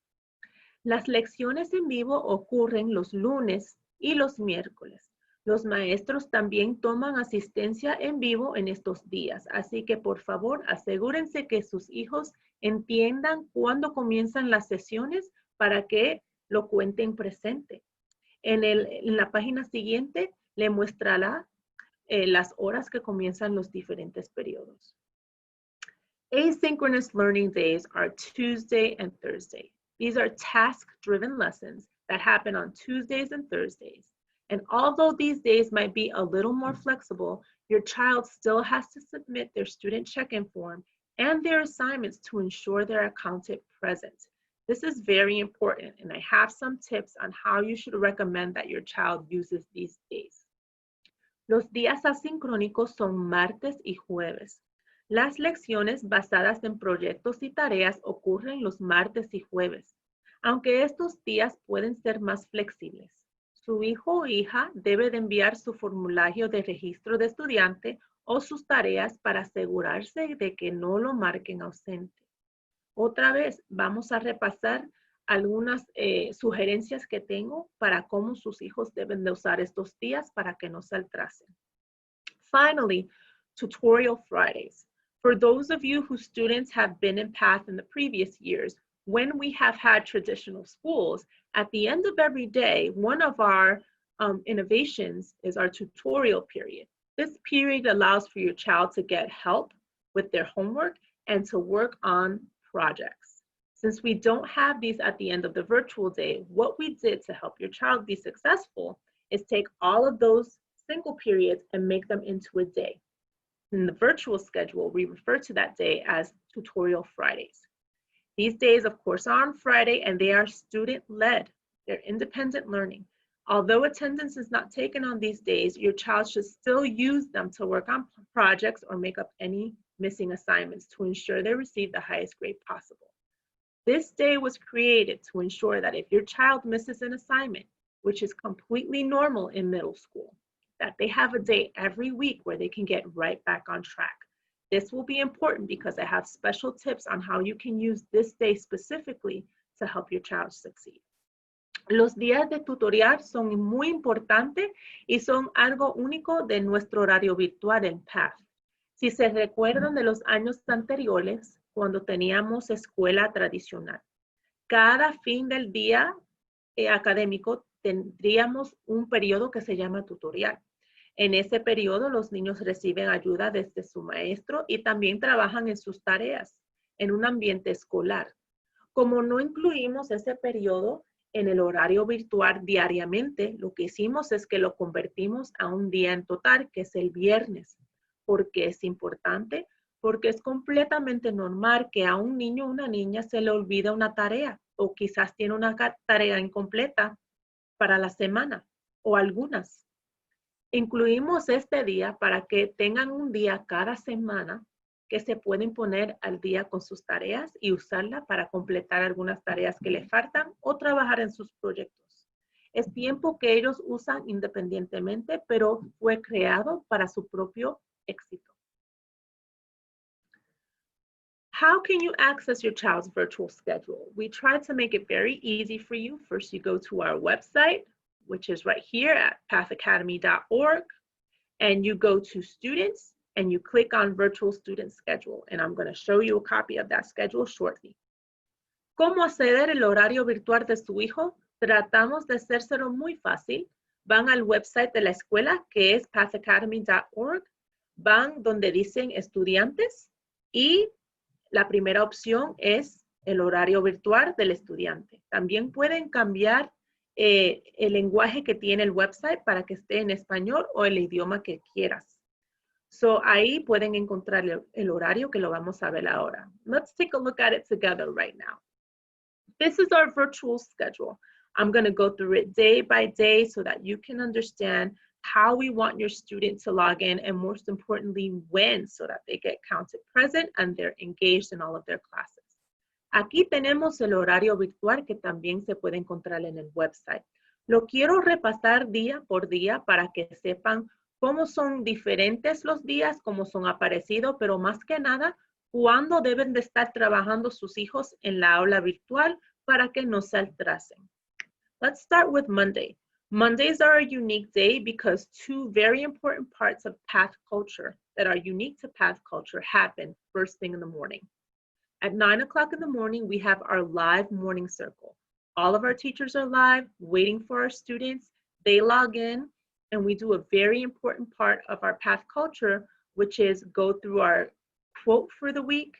C: Las lecciones en vivo ocurren los lunes y los miércoles. Los maestros también toman asistencia en vivo en estos días, así que por favor asegúrense que sus hijos entiendan cuándo comienzan las sesiones para que lo cuenten presente. En la página siguiente le mostrará las horas que comienzan los diferentes periodos. Asynchronous learning days are Tuesday and Thursday. These are task-driven lessons that happen on Tuesdays and Thursdays. And although these days might be a little more flexible, your child still has to submit their student check-in form and their assignments to ensure they're accounted present. This is very important, and I have some tips on how you should recommend that your child uses these days. Los días asincrónicos son martes y jueves. Las lecciones basadas en proyectos y tareas ocurren los martes y jueves, aunque estos días pueden ser más flexibles. su hijo o hija debe de enviar su formulario de registro de estudiante o sus tareas para asegurarse de que no lo marquen ausente. Otra vez, vamos a repasar algunas sugerencias que tengo para cómo sus hijos deben de usar estos días para que no se atrasen. Finally, Tutorial Fridays. For those of you whose students have been in PATH in the previous years, when we have had traditional schools, at the end of every day, one of our innovations is our tutorial period. This period allows for your child to get help with their homework and to work on projects. Since we don't have these at the end of the virtual day, what we did to help your child be successful is take all of those single periods and make them into a day. In the virtual schedule, we refer to that day as Tutorial Fridays. These days, of course, are on Friday and they are student-led. They're independent learning. Although attendance is not taken on these days, your child should still use them to work on projects or make up any missing assignments to ensure they receive the highest grade possible. This day was created to ensure that if your child misses an assignment, which is completely normal in middle school, that they have a day every week where they can get right back on track. This will be important because I have special tips on how you can use this day specifically to help your child succeed. Los días de tutorial son muy importantes y son algo único de nuestro horario virtual en PATH. Si se recuerdan de los años anteriores, cuando teníamos escuela tradicional, cada fin del día académico tendríamos un periodo que se llama tutorial. En ese periodo, los niños reciben ayuda desde su maestro y también trabajan en sus tareas en un ambiente escolar. Como no incluimos ese periodo en el horario virtual diariamente, lo que hicimos es que lo convertimos a un día en total, que es el viernes. ¿Por qué es importante? Porque es completamente normal que a un niño o una niña se le olvida una tarea o quizás tiene una tarea incompleta para la semana o algunas. Incluimos este día para que tengan un día cada semana que se pueden poner al día con sus tareas y usarla para completar algunas tareas que le faltan o trabajar en sus proyectos. Es tiempo que ellos usan independientemente, pero fue creado para su propio éxito. How can you access your child's virtual schedule? We try to make it very easy for you. First, you go to our website, which is right here at pathacademy.org, and you go to students and you click on virtual student schedule. And I'm going to show you a copy of that schedule shortly. ¿Cómo acceder al horario virtual de su hijo? Tratamos de hacérselo muy fácil. Van al website de la escuela, que es pathacademy.org. Van donde dicen estudiantes y la primera opción es el horario virtual del estudiante. También pueden cambiar el lenguaje que tiene el website para que esté en español o el idioma que quieras. So ahí pueden encontrar el horario que lo vamos a ver ahora. Let's take a look at it together right now. This is our virtual schedule. I'm going to go through it day by day so that you can understand how we want your student to log in and most importantly, when, so that they get counted present and they're engaged in all of their classes. Aquí tenemos el horario virtual que también se puede encontrar en el website. Lo quiero repasar día por día para que sepan cómo son diferentes los días, cómo son aparecidos, pero más que nada, cuándo deben de estar trabajando sus hijos en la aula virtual para que no se atrasen. Let's start with Monday. Mondays are a unique day because two very important parts of PATH culture that are unique to PATH culture happen first thing in the morning. At 9 o'clock in the morning, we have our live morning circle. All of our teachers are live, waiting for our students. They log in, and we do a very important part of our PATH culture, which is go through our quote for the week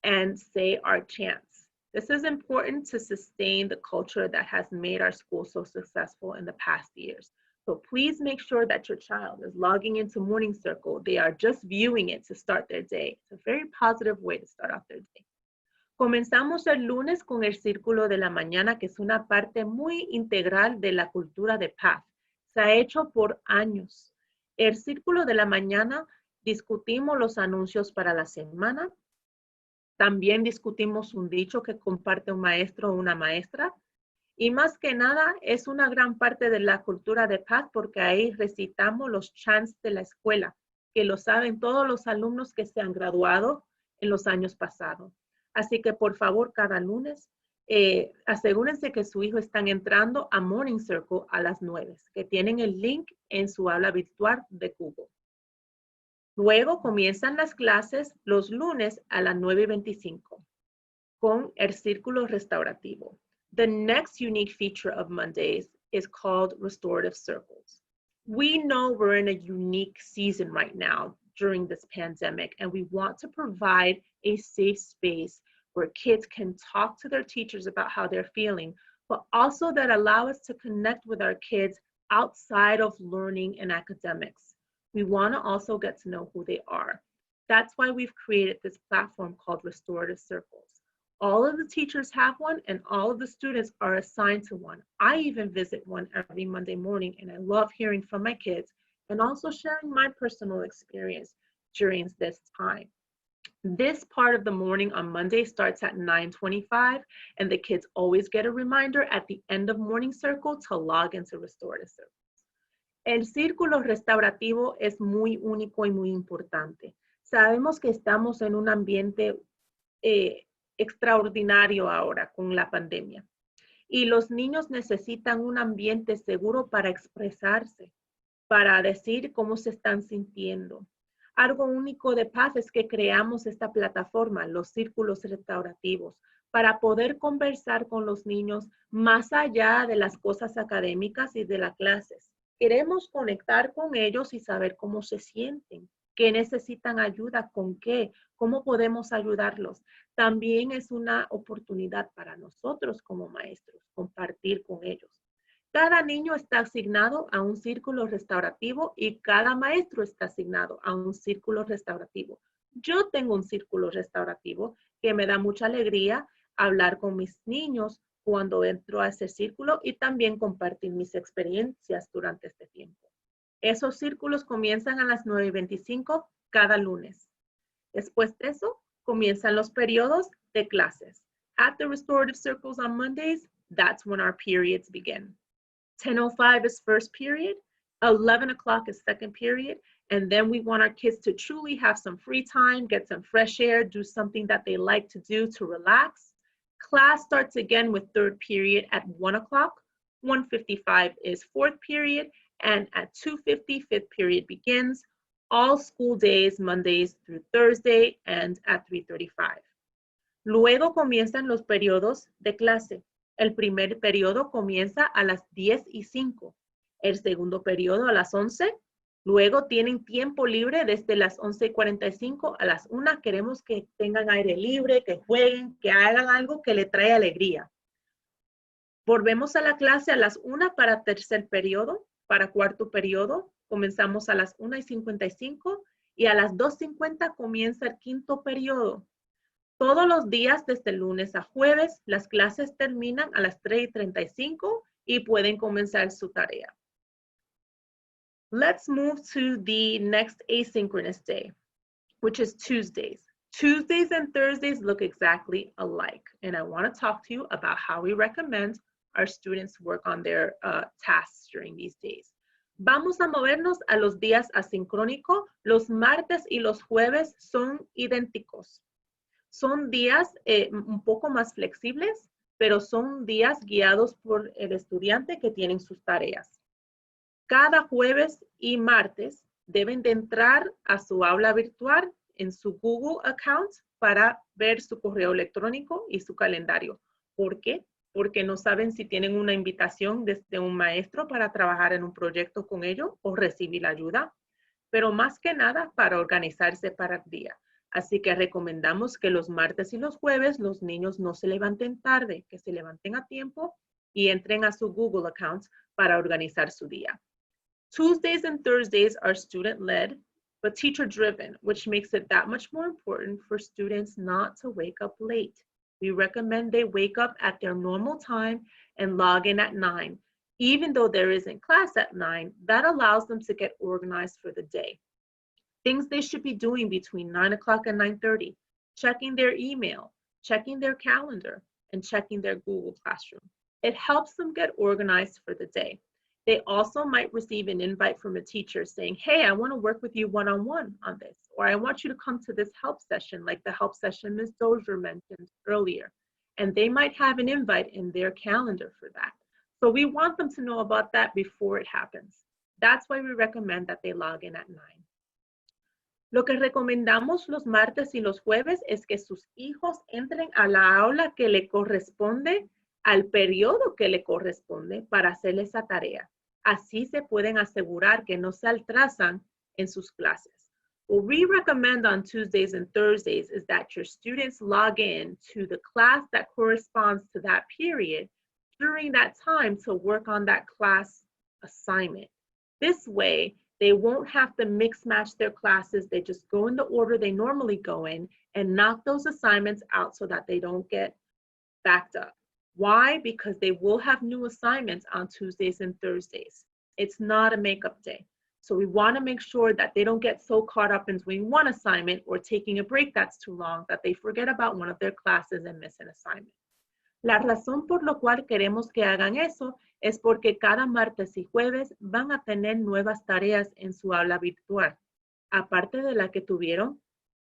C: and say our chants. This is important to sustain the culture that has made our school so successful in the past years. So please make sure that your child is logging into Morning Circle. They are just viewing it to start their day. It's a very positive way to start off their day. Comenzamos el lunes con el Círculo de la Mañana, que es una parte muy integral de la cultura de PATH. Se ha hecho por años. El Círculo de la Mañana discutimos los anuncios para la semana. También discutimos un dicho que comparte un maestro o una maestra. Y más que nada, es una gran parte de la cultura de paz porque ahí recitamos los chants de la escuela, que lo saben todos los alumnos que se han graduado en los años pasados. Así que por favor, cada lunes, asegúrense que su hijo está entrando a Morning Circle a las 9, que tienen el link en su aula virtual de Google. Luego comienzan las clases los lunes a las 9:25 con el círculo restaurativo. The next unique feature of Mondays is called restorative circles. We know we're in a unique season right now during this pandemic, and we want to provide a safe space where kids can talk to their teachers about how they're feeling, but also that allow us to connect with our kids outside of learning and academics. We want to also get to know who they are. That's why we've created this platform called Restorative Circles. All of the teachers have one and all of the students are assigned to one. I even visit one every Monday morning and I love hearing from my kids and also sharing my personal experience during this time. This part of the morning on Monday starts at 9:25 and the kids always get a reminder at the end of Morning Circle to log into Restorative Circles. El círculo restaurativo es muy único y muy importante. Sabemos que estamos en un ambiente extraordinario ahora con la pandemia. Y los niños necesitan un ambiente seguro para expresarse, para decir cómo se están sintiendo. Algo único de paz es que creamos esta plataforma, los círculos restaurativos, para poder conversar con los niños más allá de las cosas académicas y de las clases. Queremos conectar con ellos y saber cómo se sienten, qué necesitan ayuda, con qué, cómo podemos ayudarlos. También es una oportunidad para nosotros como maestros compartir con ellos. Cada niño está asignado a un círculo restaurativo y cada maestro está asignado a un círculo restaurativo. Yo tengo un círculo restaurativo que me da mucha alegría hablar con mis niños cuando entro a ese círculo y también compartir mis experiencias durante este tiempo. Esos círculos comienzan a las 9:25 cada lunes. Después de eso, comienzan los periodos de clases. At the restorative circles on Mondays, that's when our periods begin. 10:05 is first period, 11 o'clock is second period, and then we want our kids to truly have some free time, get some fresh air, do something that they like to do to relax. Class starts again with third period at 1 o'clock, 1:55 is fourth period, and at 2:50, fifth period begins. All school days, Mondays through Thursday, and at 3:35. Luego comienzan los periodos de clase. El primer periodo comienza a las 10:05. El segundo periodo a las 11. Luego tienen tiempo libre desde las 11:45 a las 1. Queremos que tengan aire libre, que jueguen, que hagan algo que le trae alegría. Volvemos a la clase a las 1 para tercer periodo. Para cuarto periodo comenzamos a las 1:55 y a las 2:50 comienza el quinto periodo. Todos los días desde lunes a jueves las clases terminan a las 3:35 y pueden comenzar su tarea. Let's move to the next asynchronous day, which is Tuesdays. Tuesdays and Thursdays look exactly alike, and I want to talk to you about how we recommend our students work on their tasks during these days. Vamos a movernos a los días asincrónicos. Los martes y los jueves son idénticos. Son días un poco más flexibles, pero son días guiados por el estudiante que tienen sus tareas. Cada jueves y martes deben de entrar a su aula virtual en su Google account para ver su correo electrónico y su calendario. ¿Por qué? Porque no saben si tienen una invitación desde un maestro para trabajar en un proyecto con ellos o recibir ayuda, pero más que nada para organizarse para el día. Así que recomendamos que los martes y los jueves los niños no se levanten tarde, que se levanten a tiempo y entren a su Google account para organizar su día. Tuesdays and Thursdays are student-led, but teacher-driven, which makes it that much more important for students not to wake up late. We recommend they wake up at their normal time and log in at 9. Even though there isn't class at 9, that allows them to get organized for the day. Things they should be doing between 9 o'clock and 9:30, checking their email, checking their calendar, and checking their Google Classroom. It helps them get organized for the day. They also might receive an invite from a teacher saying, hey, I want to work with you one-on-one on this, or I want you to come to this help session, like the help session Ms. Dozier mentioned earlier. And they might have an invite in their calendar for that. So we want them to know about that before it happens. That's why we recommend that they log in at 9. Lo que recomendamos los martes y los jueves es que sus hijos entren a la aula que le corresponde, al periodo que le corresponde para hacer esa tarea. Así se pueden asegurar que no se atrasan en sus clases. What we recommend on Tuesdays and Thursdays is that your students log in to the class that corresponds to that period during that time to work on that class assignment. This way, they won't have to mix match their classes. They just go in the order they normally go in and knock those assignments out so that they don't get backed up. Why? Because they will have new assignments on Tuesdays and Thursdays. It's not a makeup day. So we want to make sure that they don't get so caught up in doing one assignment or taking a break that's too long that they forget about one of their classes and miss an assignment. La razón por la cual queremos que hagan eso es porque cada martes y jueves van a tener nuevas tareas en su aula virtual, aparte de la que tuvieron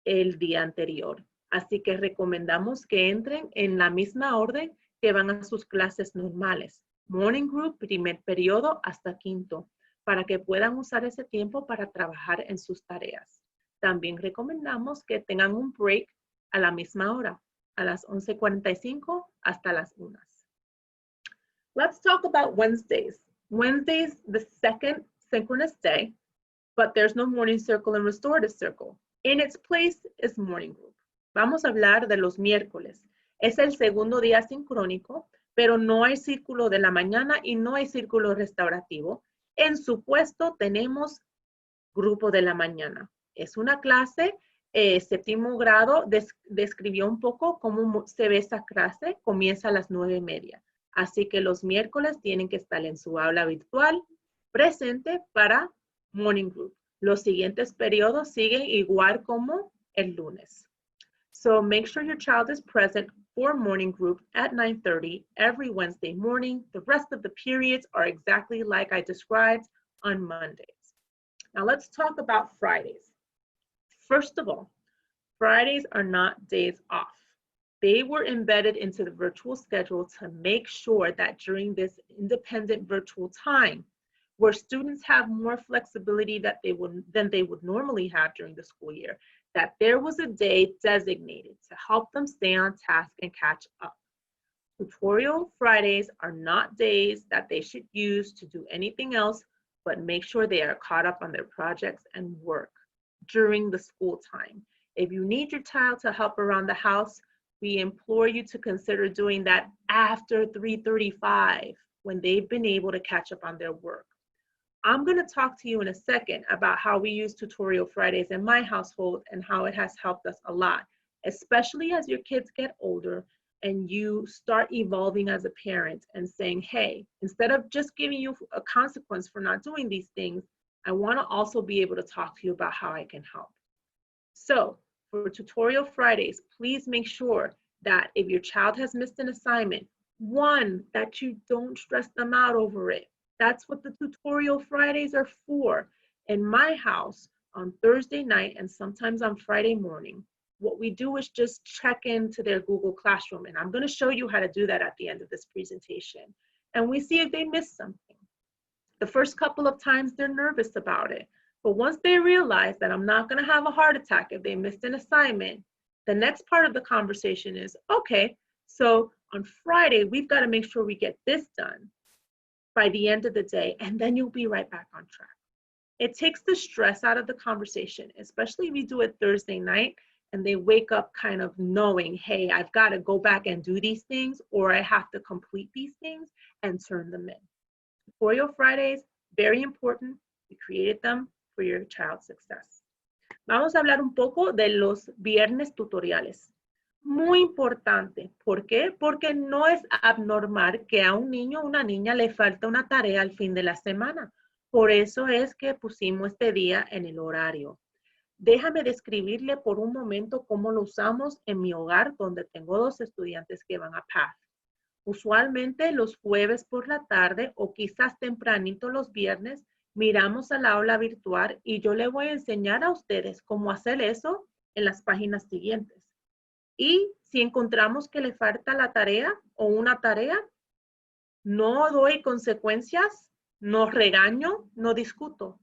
C: el día anterior. Así que recomendamos que entren en la misma orden que van a sus clases normales. Morning group, primer periodo hasta quinto, para que puedan usar ese tiempo para trabajar en sus tareas. También recomendamos que tengan un break a la misma hora, a las 11:45 hasta las 1. Let's talk about Wednesdays. Wednesday's the second synchronous day, but there's no morning circle and restorative circle. In its place is morning group. Vamos a hablar de los miércoles. Es el segundo día sincrónico, pero no hay círculo de la mañana y no hay círculo restaurativo. En su puesto tenemos grupo de la mañana. Es una clase, séptimo grado, describió un poco cómo se ve esa clase, comienza a las 9:30. Así que los miércoles tienen que estar en su aula virtual presente para morning group. Los siguientes periodos siguen igual como el lunes. So make sure your child is present for morning group at 9:30 every Wednesday morning. The rest of the periods are exactly like I described on Mondays. Now let's talk about Fridays. First of all, Fridays are not days off. They were embedded into the virtual schedule to make sure that during this independent virtual time, where students have more flexibility than they would normally have during the school year, that there was a day designated to help them stay on task and catch up. Tutorial Fridays are not days that they should use to do anything else, but make sure they are caught up on their projects and work during the school time. If you need your child to help around the house, we implore you to consider doing that after 3:35 when they've been able to catch up on their work. I'm going to talk to you in a second about how we use Tutorial Fridays in my household and how it has helped us a lot, especially as your kids get older and you start evolving as a parent and saying, hey, instead of just giving you a consequence for not doing these things, I want to also be able to talk to you about how I can help. So for Tutorial Fridays, please make sure that if your child has missed an assignment, one, that you don't stress them out over it. That's what the Tutorial Fridays are for. In my house, on Thursday night and sometimes on Friday morning, what we do is just check into their Google Classroom. And I'm going to show you how to do that at the end of this presentation. And we see if they missed something. The first couple of times they're nervous about it. But once they realize that I'm not going to have a heart attack if they missed an assignment, the next part of the conversation is, okay, so on Friday, we've got to make sure we get this done by the end of the day, and then you'll be right back on track. It takes the stress out of the conversation, especially if you do it Thursday night and they wake up kind of knowing, hey, I've got to go back and do these things, or I have to complete these things and turn them in. Tutorial Fridays, very important. We created them for your child's success. Vamos a hablar un poco de los viernes tutoriales. Muy importante. ¿Por qué? Porque no es abnormal que a un niño o una niña le falta una tarea al fin de la semana. Por eso es que pusimos este día en el horario. Déjame describirle por un momento cómo lo usamos en mi hogar, donde tengo 2 estudiantes que van a PATH. Usualmente los jueves por la tarde o quizás tempranito los viernes miramos al aula virtual y yo le voy a enseñar a ustedes cómo hacer eso en las páginas siguientes. Y si encontramos que le falta la tarea o una tarea, no doy consecuencias, no regaño, no discuto.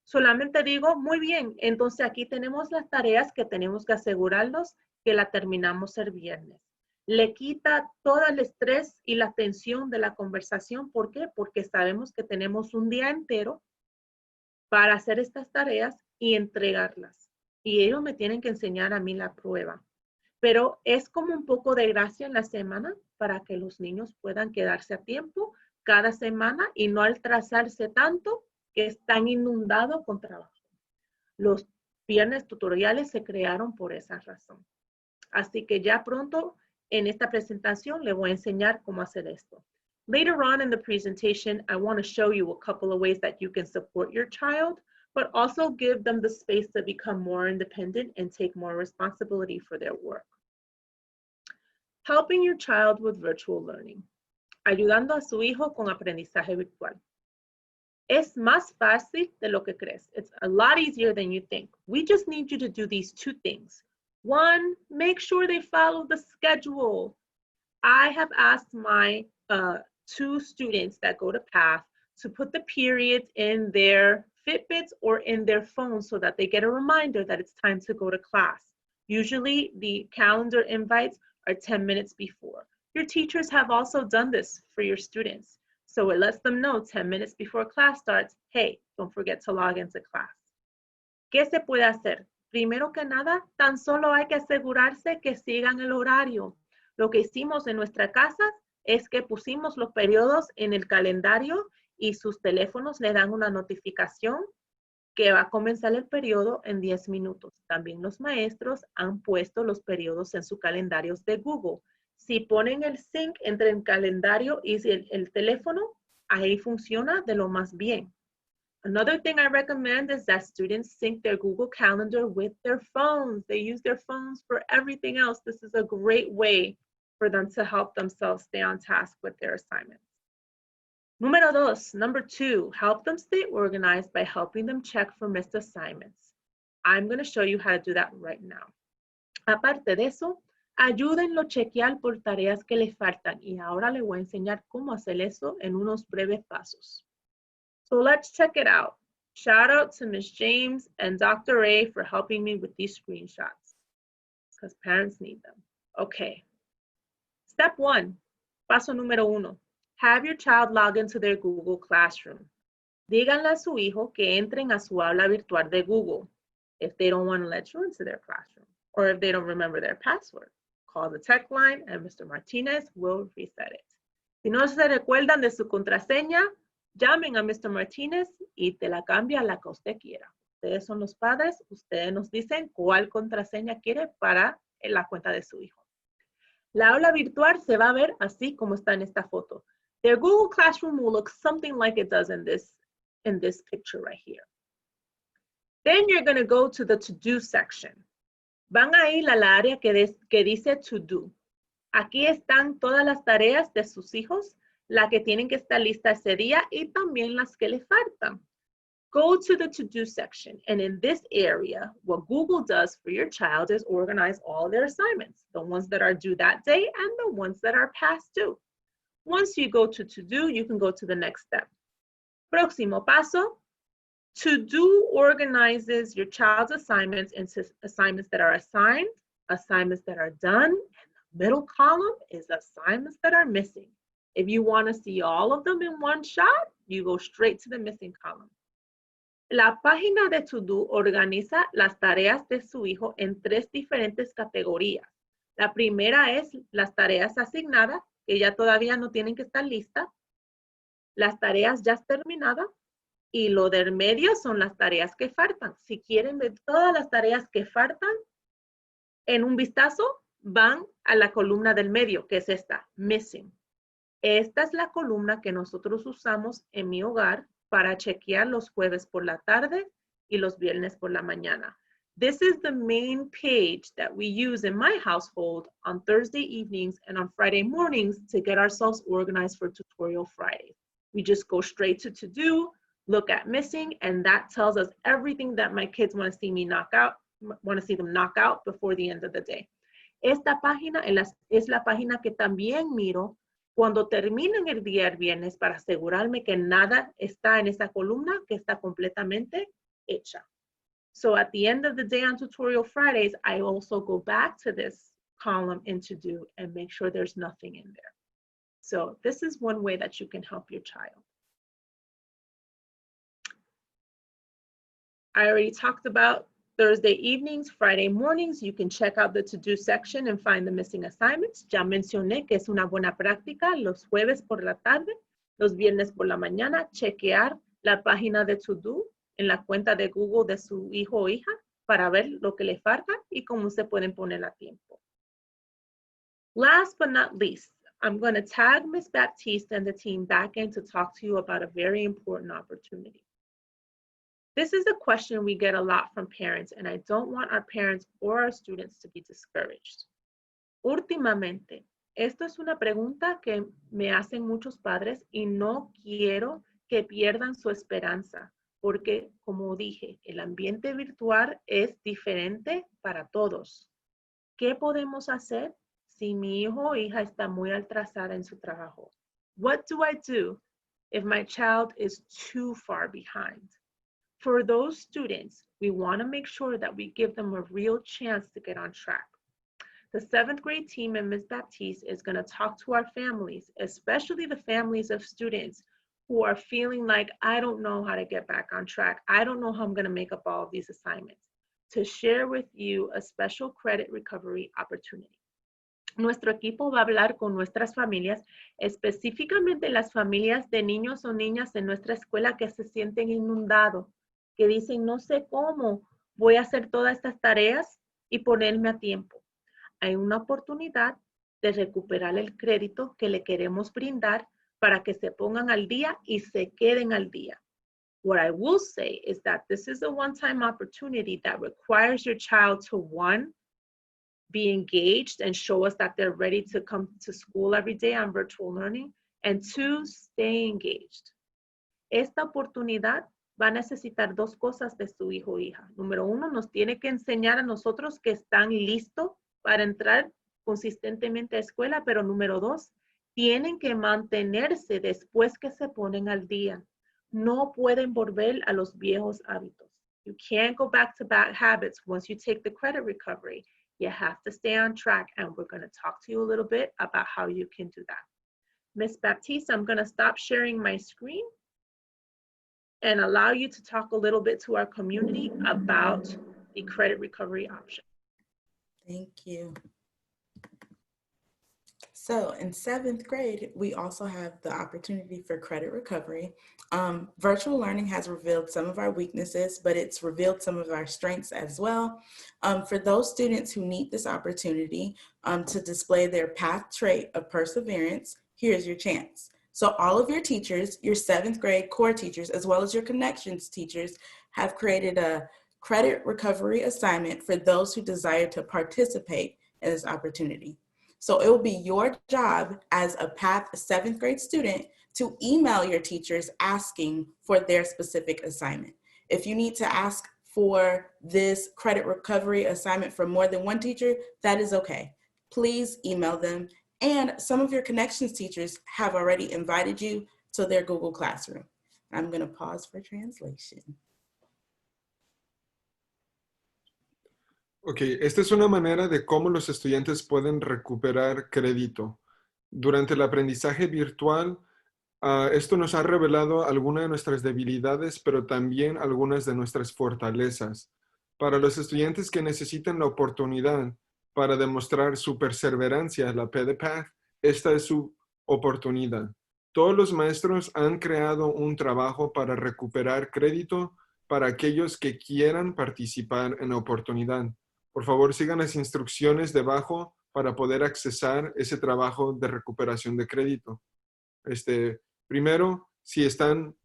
C: Solamente digo, muy bien, entonces aquí tenemos las tareas que tenemos que asegurarnos que la terminamos el viernes. Le quita todo el estrés y la tensión de la conversación. ¿Por qué? Porque sabemos que tenemos un día entero para hacer estas tareas y entregarlas. Y ellos me tienen que enseñar a mí la prueba. Pero es como un poco de gracia en la semana para que los niños puedan quedarse a tiempo cada semana y no atrasarse tanto que están inundados con trabajo. Los viernes tutoriales se crearon por esa razón. Así que ya pronto en esta presentación le voy a enseñar cómo hacer esto. Later on in the presentation, I want to show you a couple of ways that you can support your child, but also give them the space to become more independent and take more responsibility for their work. Helping your child with virtual learning. Ayudando a su hijo con aprendizaje virtual. Es más fácil de lo que crees. It's a lot easier than you think. We just need you to do these two things. One, make sure they follow the schedule. I have asked my 2 students that go to PATH to put the periods in their Fitbits or in their phones so that they get a reminder that it's time to go to class. Usually the calendar invites are 10 minutes before. Your teachers have also done this for your students. So it lets them know 10 minutes before class starts, hey, don't forget to log into class. ¿Qué se puede hacer? Primero que nada, tan solo hay que asegurarse que sigan el horario. Lo que hicimos en nuestra casa es que pusimos los periodos en el calendario y sus teléfonos le dan una notificación que va a comenzar el periodo en 10 minutos. También los maestros han puesto los periodos en sus calendarios de Google. Si ponen el sync entre el calendario y el teléfono, ahí funciona de lo más bien. Another thing I recommend is that students sync their Google Calendar with their phones. They use their phones for everything else. This is a great way for them to help themselves stay on task with their assignments. Number 2, help them stay organized by helping them check for missed assignments. I'm going to show you how to do that right now. Aparte de eso, ayúdenlo a chequear por tareas que le faltan y ahora le voy a enseñar cómo hacer eso en unos breves pasos. So let's check it out. Shout out to Ms. James and Dr. A for helping me with these screenshots because parents need them. Okay. Step 1, paso número 1. Have your child log into their Google Classroom. Díganle a su hijo que entren a su aula virtual de Google if they don't want to let you into their classroom or if they don't remember their password. Call the tech line and Mr. Martinez will reset it. Si no se recuerdan de su contraseña, llamen a Mr. Martinez y te la cambia a la que usted quiera. Ustedes son los padres, ustedes nos dicen cuál contraseña quiere para la cuenta de su hijo. La aula virtual se va a ver así como está en esta foto. Their Google Classroom will look something like it does in this picture right here. Then you're going to go to the to-do section. Van a ir a la área que dice to-do. Aquí están todas las tareas de sus hijos, la que tienen que estar lista ese día y también las que le faltan. Go to the to-do section, and in this area, what Google does for your child is organize all their assignments, the ones that are due that day and the ones that are past due. Once you go to to-do, you can go to the next step. Próximo paso, to-do organizes your child's assignments into assignments that are assigned, assignments that are done, and the middle column is assignments that are missing. If you want to see all of them in one shot, you go straight to the missing column. La página de To-Do organiza las tareas de su hijo en 3 diferentes categorías. La primera es las tareas asignadas, que ya todavía no tienen que estar listas. Las tareas ya terminadas. Y lo del medio son las tareas que faltan. Si quieren ver todas las tareas que faltan, en un vistazo van a la columna del medio, que es esta, Missing. Esta es la columna que nosotros usamos en mi hogar para chequear los jueves por la tarde y los viernes por la mañana. This is the main page that we use in my household on Thursday evenings and on Friday mornings to get ourselves organized for Tutorial Friday. We just go straight to to-do, look at missing, and that tells us everything that my kids want to see me knock out, want to see them knock out before the end of the day. Esta página es la página que también miro cuando terminen el día el viernes para asegurarme que nada está en esa columna que está completamente hecha. So at the end of the day on Tutorial Fridays, I also go back to this column in to do and make sure there's nothing in there. So this is one way that you can help your child. I already talked about Thursday evenings, Friday mornings. You can check out the to-do section and find the missing assignments. Ya mencioné que es una buena práctica los jueves por la tarde, los viernes por la mañana, chequear la página de to-do en la cuenta de Google de su hijo o hija para ver lo que le falta y cómo se pueden poner a tiempo. Last but not least, I'm going to tag Ms. Baptiste and the team back in to talk to you about a very important opportunity. This is a question we get a lot from parents, and I don't want our parents or our students to be discouraged. Últimamente, esto es una pregunta que me hacen muchos padres y no quiero que pierdan su esperanza, porque como dije, el ambiente virtual es diferente para todos. ¿Qué podemos hacer si mi hijo o hija está muy atrasada en su trabajo? What do I do if my child is too far behind? For those students, we want to make sure that we give them a real chance to get on track. The 7th grade team and Ms. Baptiste is going to talk to our families, especially the families of students who are feeling like, I don't know how to get back on track. I don't know how I'm going to make up all of these assignments, to share with you a special credit recovery opportunity. Nuestro equipo va a hablar con nuestras familias, específicamente las familias de niños o niñas en nuestra escuela que se sienten inundados, que dicen, no sé cómo voy a hacer todas estas tareas y ponerme a tiempo. Hay una oportunidad de recuperar el crédito que le queremos brindar para que se pongan al día y se queden al día. What I will say is that this is a one-time opportunity that requires your child to, one, be engaged and show us that they're ready to come to school every day on virtual learning, and two, stay engaged. Esta oportunidad va a necesitar dos cosas de su hijo o hija. Número uno, nos tiene que enseñar a nosotros que están listos para entrar consistentemente a escuela, pero número dos, tienen que mantenerse después que se ponen al día. No pueden volver a los viejos hábitos. You can't go back to bad habits once you take the credit recovery. You have to stay on track, and we're going to talk to you a little bit about how you can do that. Ms. Baptiste, I'm going to stop sharing my screen and allow you to talk a little bit to our community about the credit recovery option.
B: Thank you. So in 7th grade, we also have the opportunity for credit recovery. Virtual learning has revealed some of our weaknesses, but it's revealed some of our strengths as well. For those students who need this opportunity to display their path trait of perseverance, here's your chance. So all of your teachers, your 7th grade core teachers, as well as your connections teachers, have created a credit recovery assignment for those who desire to participate in this opportunity. So it will be your job as a Path 7th grade student to email your teachers asking for their specific assignment. If you need to ask for this credit recovery assignment from more than one teacher, that is okay. Please email them. And some of your connections teachers have already invited you to their Google Classroom. I'm going to pause for translation.
D: Ok, esta es una manera de cómo los estudiantes pueden recuperar crédito. Durante el aprendizaje virtual, esto nos ha revelado algunas de nuestras debilidades, pero también algunas de nuestras fortalezas. Para los estudiantes que necesitan la oportunidad para demostrar su perseverancia, la P de Path, esta es su oportunidad. Todos los maestros han creado un trabajo para recuperar crédito para aquellos que quieran participar en la oportunidad. Por favor, sigan las instrucciones debajo para poder accesar ese trabajo de recuperación de crédito. Primero, si están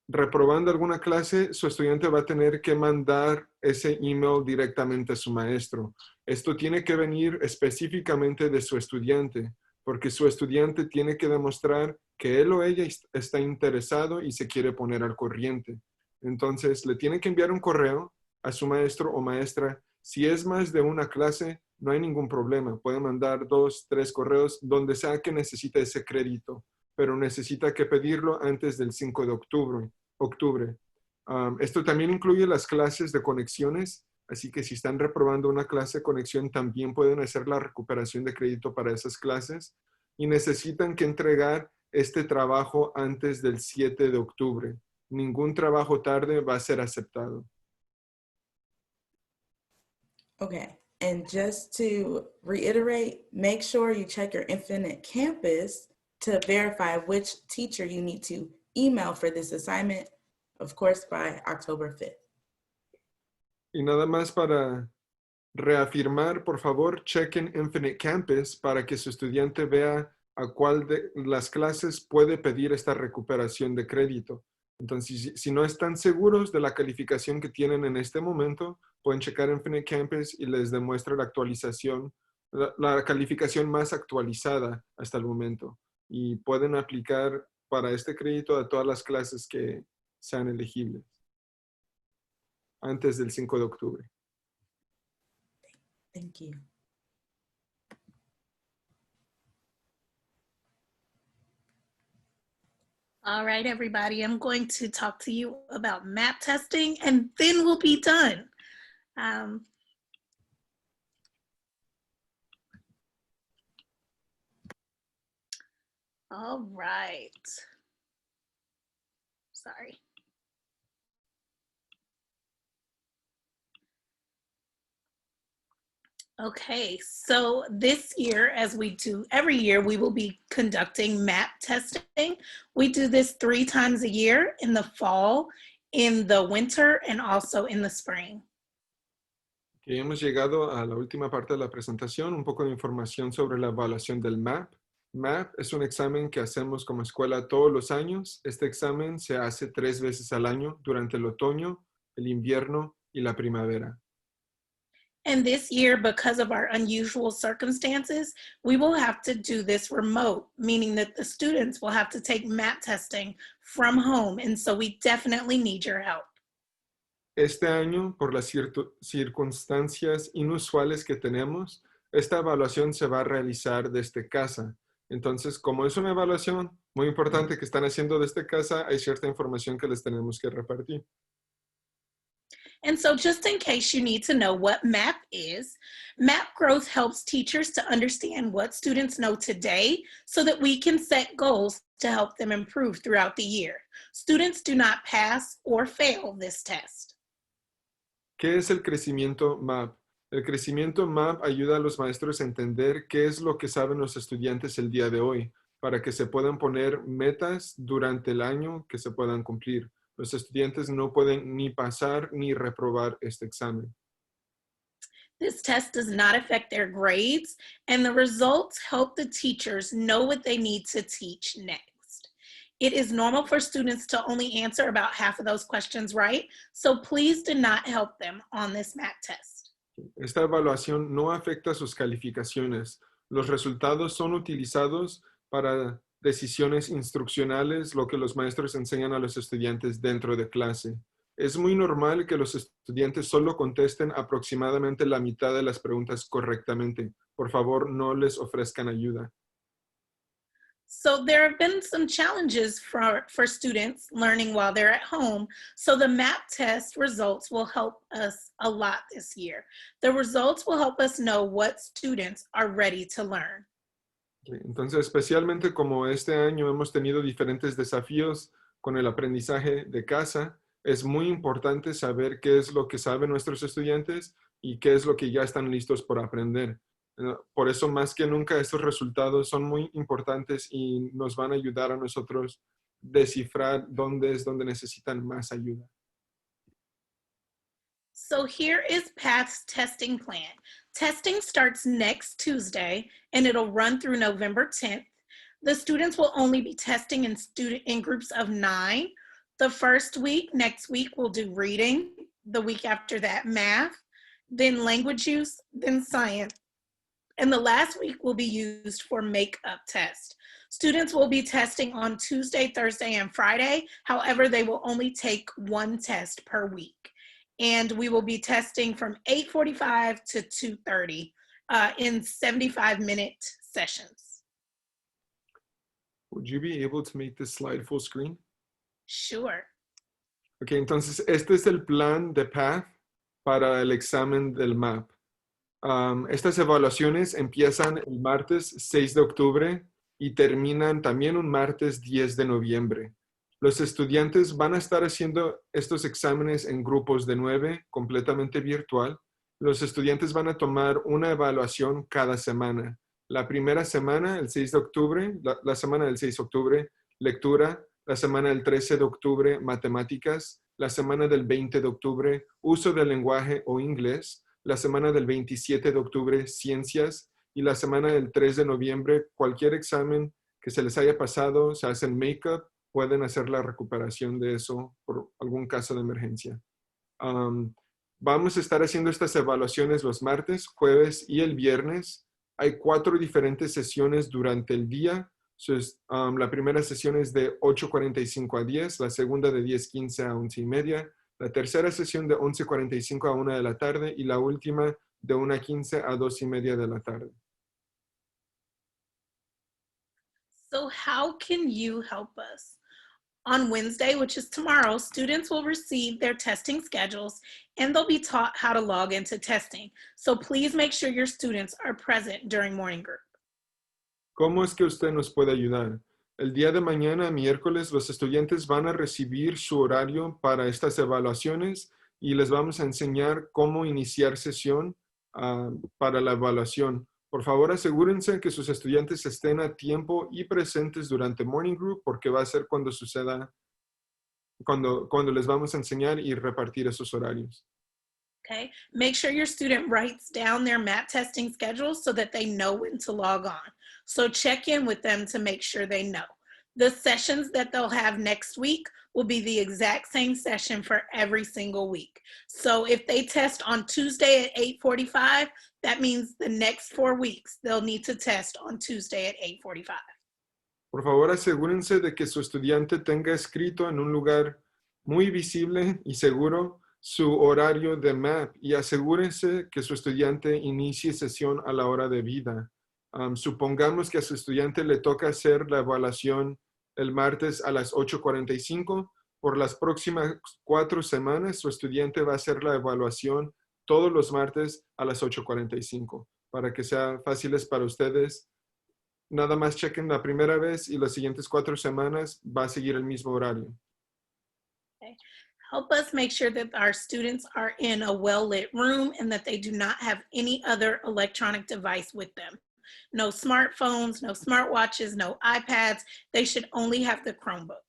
D: reprobando alguna clase, su estudiante va a tener que mandar ese email directamente a su maestro. Esto tiene que venir específicamente de su estudiante, porque su estudiante tiene que demostrar que él o ella está interesado y se quiere poner al corriente. Entonces, le tiene que enviar un correo a su maestro o maestra. Si es más de una clase, no hay ningún problema. Puede mandar 2, 3 correos donde sea que necesite ese crédito, pero necesita que pedirlo antes del 5 de octubre. Esto también incluye las clases de conexiones, así que si están reprobando una clase de conexión, también pueden hacer la recuperación de crédito para esas clases y necesitan que entregar este trabajo antes del 7 de octubre. Ningún trabajo tarde va a ser aceptado.
B: Okay, and just to reiterate, make sure you check your Infinite Campus to verify which teacher you need to email for this assignment, of course, by October 5th.
D: Y nada más para reafirmar, por favor, chequen Infinite Campus para que su estudiante vea a cuál de las clases puede pedir esta recuperación de crédito. Entonces, si no están seguros de la calificación que tienen en este momento, pueden checar Infinite Campus y les demuestra la actualización, la calificación más actualizada hasta el momento. Y pueden aplicar para este crédito a todas las clases que sean elegibles antes del 5 de octubre.
B: Thank you.
A: All right, everybody, I'm going to talk to you about map testing and then we'll be done. All right. Sorry. Okay, so this year, as we do every year, we will be conducting map testing. We do this 3 times a year, in the fall, in the winter, and also in the spring.
D: Okay, hemos llegado a la última parte de la presentación, un poco de información sobre la evaluación del MAP. MAP es un examen que hacemos como escuela todos los años. Este examen se hace 3 veces al año durante el otoño, el invierno y la primavera.
A: And this year, because of our unusual circumstances, we will have to do this remote, meaning that the students will have to take map testing from home. And so we definitely need your help.
D: Este año, por las circunstancias inusuales que tenemos, esta evaluación se va a realizar desde casa. Entonces, como es una evaluación muy importante que están haciendo desde casa, hay cierta información que les tenemos que repartir.
A: And so just in case you need to know what MAP is, MAP growth helps teachers to understand what students know today so that we can set goals to help them improve throughout the year. Students do not pass or fail this test.
D: ¿Qué es el crecimiento MAP? El crecimiento MAP ayuda a los maestros a entender qué es lo que saben los estudiantes el día de hoy, para que se puedan poner metas durante el año que se puedan cumplir. Los estudiantes no pueden ni pasar ni reprobar este examen.
A: This test does not affect their grades, and the results help the teachers know what they need to teach next. It is normal for students to only answer about half of those questions right, so please do not help them on this MAP test.
D: Esta evaluación no afecta sus calificaciones. Los resultados son utilizados para decisiones instruccionales, lo que los maestros enseñan a los estudiantes dentro de clase. Es muy normal que los estudiantes solo contesten aproximadamente la mitad de las preguntas correctamente. Por favor, no les ofrezcan ayuda.
A: So there have been some challenges for students learning while they're at home. So the MAP test results will help us a lot this year. The results will help us know what students are ready to learn.
D: Entonces, especialmente como este año hemos tenido diferentes desafíos con el aprendizaje de casa, es muy importante saber qué es lo que saben nuestros estudiantes y qué es lo que ya están listos por aprender. Por eso, más que nunca, estos resultados son muy importantes y nos van a ayudar a nosotros descifrar dónde es donde necesitan más ayuda.
A: So here is PATH's testing plan. Testing starts next Tuesday and it'll run through November 10th. The students will only be testing in groups of 9. The first week, next week, we'll do reading. The week after that, math, then language use, then science. And the last week will be used for makeup test. Students will be testing on Tuesday, Thursday, and Friday. However, they will only take one test per week. And we will be testing from 8:45 to 2:30 in 75-minute sessions.
D: Would you be able to make this slide full screen?
A: Sure.
D: Ok, entonces este es el plan de PATH para el examen del MAP. Estas evaluaciones empiezan el martes 6 de octubre y terminan también un martes 10 de noviembre. Los estudiantes van a estar haciendo estos exámenes en grupos de 9, completamente virtual. Los estudiantes van a tomar una evaluación cada semana. La primera semana, el 6 de octubre, la semana del 6 de octubre, lectura. La semana del 13 de octubre, matemáticas. La semana del 20 de octubre, uso del lenguaje o inglés. La semana del 27 de octubre, ciencias. Y la semana del 3 de noviembre, cualquier examen que se les haya pasado, se hacen make-up, pueden hacer la recuperación de eso por algún caso de emergencia. Vamos a estar haciendo estas evaluaciones los martes, jueves y el viernes. Hay 4 diferentes sesiones durante el día. La primera sesión es de 8:45 a 10, la segunda de 10:15 a 11:30, la tercera sesión de 11:45 a 1 de la tarde y la última de 1:15 a 2:30 de la tarde.
A: So how can you help us? On Wednesday, which is tomorrow, students will receive their testing schedules and they'll be taught how to log into testing. So please make sure your students are present during morning group.
D: ¿Cómo es que usted nos puede ayudar? El día de mañana, miércoles, los estudiantes van a recibir su horario para estas evaluaciones y les vamos a enseñar cómo iniciar sesión para la evaluación. Por favor, asegúrense que sus estudiantes estén a tiempo y presentes durante Morning Group porque va a ser cuando suceda, cuando les vamos a enseñar y repartir esos horarios.
A: Okay, make sure your student writes down their MAP testing schedule so that they know when to log on. So check in with them to make sure they know. The sessions that they'll have next week will be the exact same session for every single week. So if they test on Tuesday at 8:45, that means the next 4 weeks, they'll need to test on Tuesday at 8:45.
D: Por favor, asegúrense de que su estudiante tenga escrito en un lugar muy visible y seguro su horario de MAP y asegúrense que su estudiante inicie sesión a la hora de vida. Supongamos que a su estudiante le toca hacer la evaluación el martes a las 8:45. Por las próximas 4 semanas, su estudiante va a hacer la evaluación todos los martes a las 8:45 para que sea fáciles para ustedes. Nada más chequen la primera vez y las siguientes 4 semanas va a seguir el mismo horario.
A: Okay. Help us make sure that our students are in a well-lit room and that they do not have any other electronic device with them. No smartphones, no smartwatches, no iPads. They should only have the Chromebook.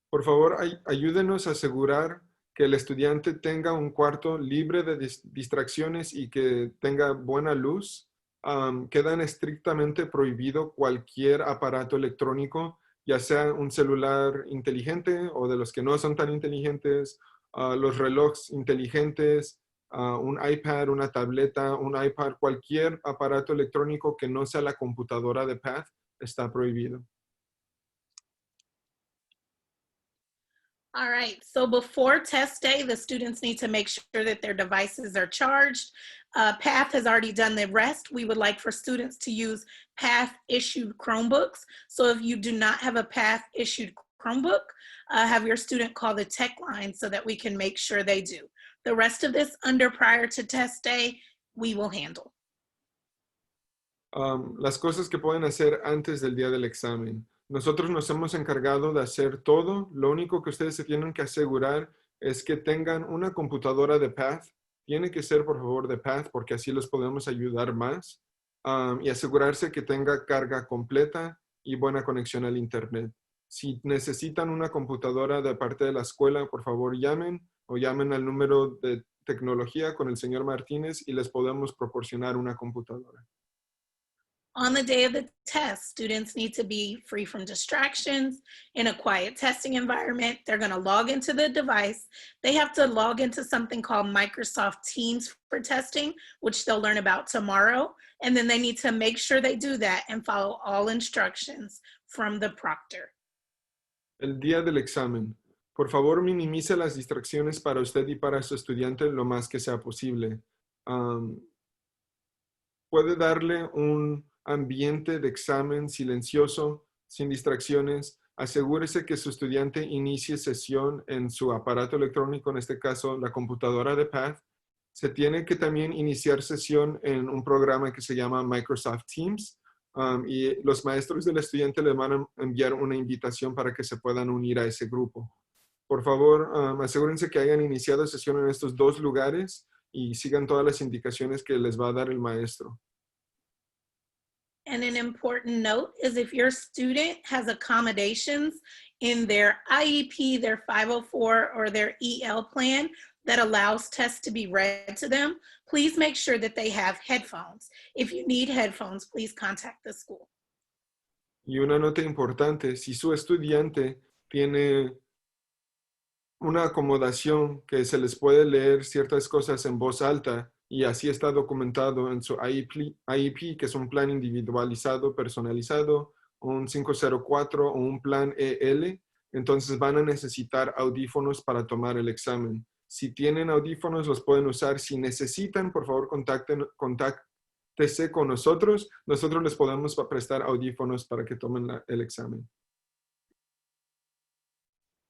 D: Por favor, ayúdenos a asegurar que el estudiante tenga un cuarto libre de distracciones y que tenga buena luz. Quedan estrictamente prohibido cualquier aparato electrónico, ya sea un celular inteligente o de los que no son tan inteligentes, los relojes inteligentes, un iPad, una tableta, un iPad, cualquier aparato electrónico que no sea la computadora de PATH está prohibido.
A: All right, so before test day, the students need to make sure that their devices are charged. PATH has already done the rest. We would like for students to use PATH-issued Chromebooks. So if you do not have a PATH-issued Chromebook, have your student call the tech line so that we can make sure they do. The rest of this under prior to test day, we will handle.
D: Las cosas que pueden hacer antes del día del examen. Nosotros nos hemos encargado de hacer todo. Lo único que ustedes se tienen que asegurar es que tengan una computadora de PATH. Tiene que ser, por favor, de PATH porque así los podemos ayudar más. Y asegurarse que tenga carga completa y buena conexión al internet. Si necesitan una computadora de parte de la escuela, por favor llamen o llamen al número de tecnología con el señor Martínez y les podemos proporcionar una computadora.
A: On the day of the test, students need to be free from distractions in a quiet testing environment. They're going to log into the device. They have to log into something called Microsoft Teams for testing, which they'll learn about tomorrow. And then they need to make sure they do that and follow all instructions from the proctor.
D: El día del examen. Por favor, minimice las distracciones para usted y para su estudiante lo más que sea posible. Puede darle un ambiente de examen silencioso, sin distracciones. Asegúrese que su estudiante inicie sesión en su aparato electrónico, en este caso la computadora de PATH. Se tiene que también iniciar sesión en un programa que se llama Microsoft Teams. Y los maestros del estudiante le van a enviar una invitación para que se puedan unir a ese grupo. Por favor, asegúrense que hayan iniciado sesión en estos dos lugares y sigan todas las indicaciones que les va a dar el maestro.
A: And an important note is if your student has accommodations in their IEP, their 504, or their EL plan that allows tests to be read to them, please make sure that they have headphones. If you need headphones, please contact the school.
D: Y una nota importante, si su estudiante tiene una acomodación que se les puede leer ciertas cosas en voz alta y así está documentado en su IEP, que es un plan individualizado, personalizado, un 504 o un plan EL, entonces van a necesitar audífonos para tomar el examen. Si tienen audífonos, los pueden usar. Si necesitan, por favor, contáctese con nosotros. Nosotros les podemos prestar audífonos para que tomen el examen.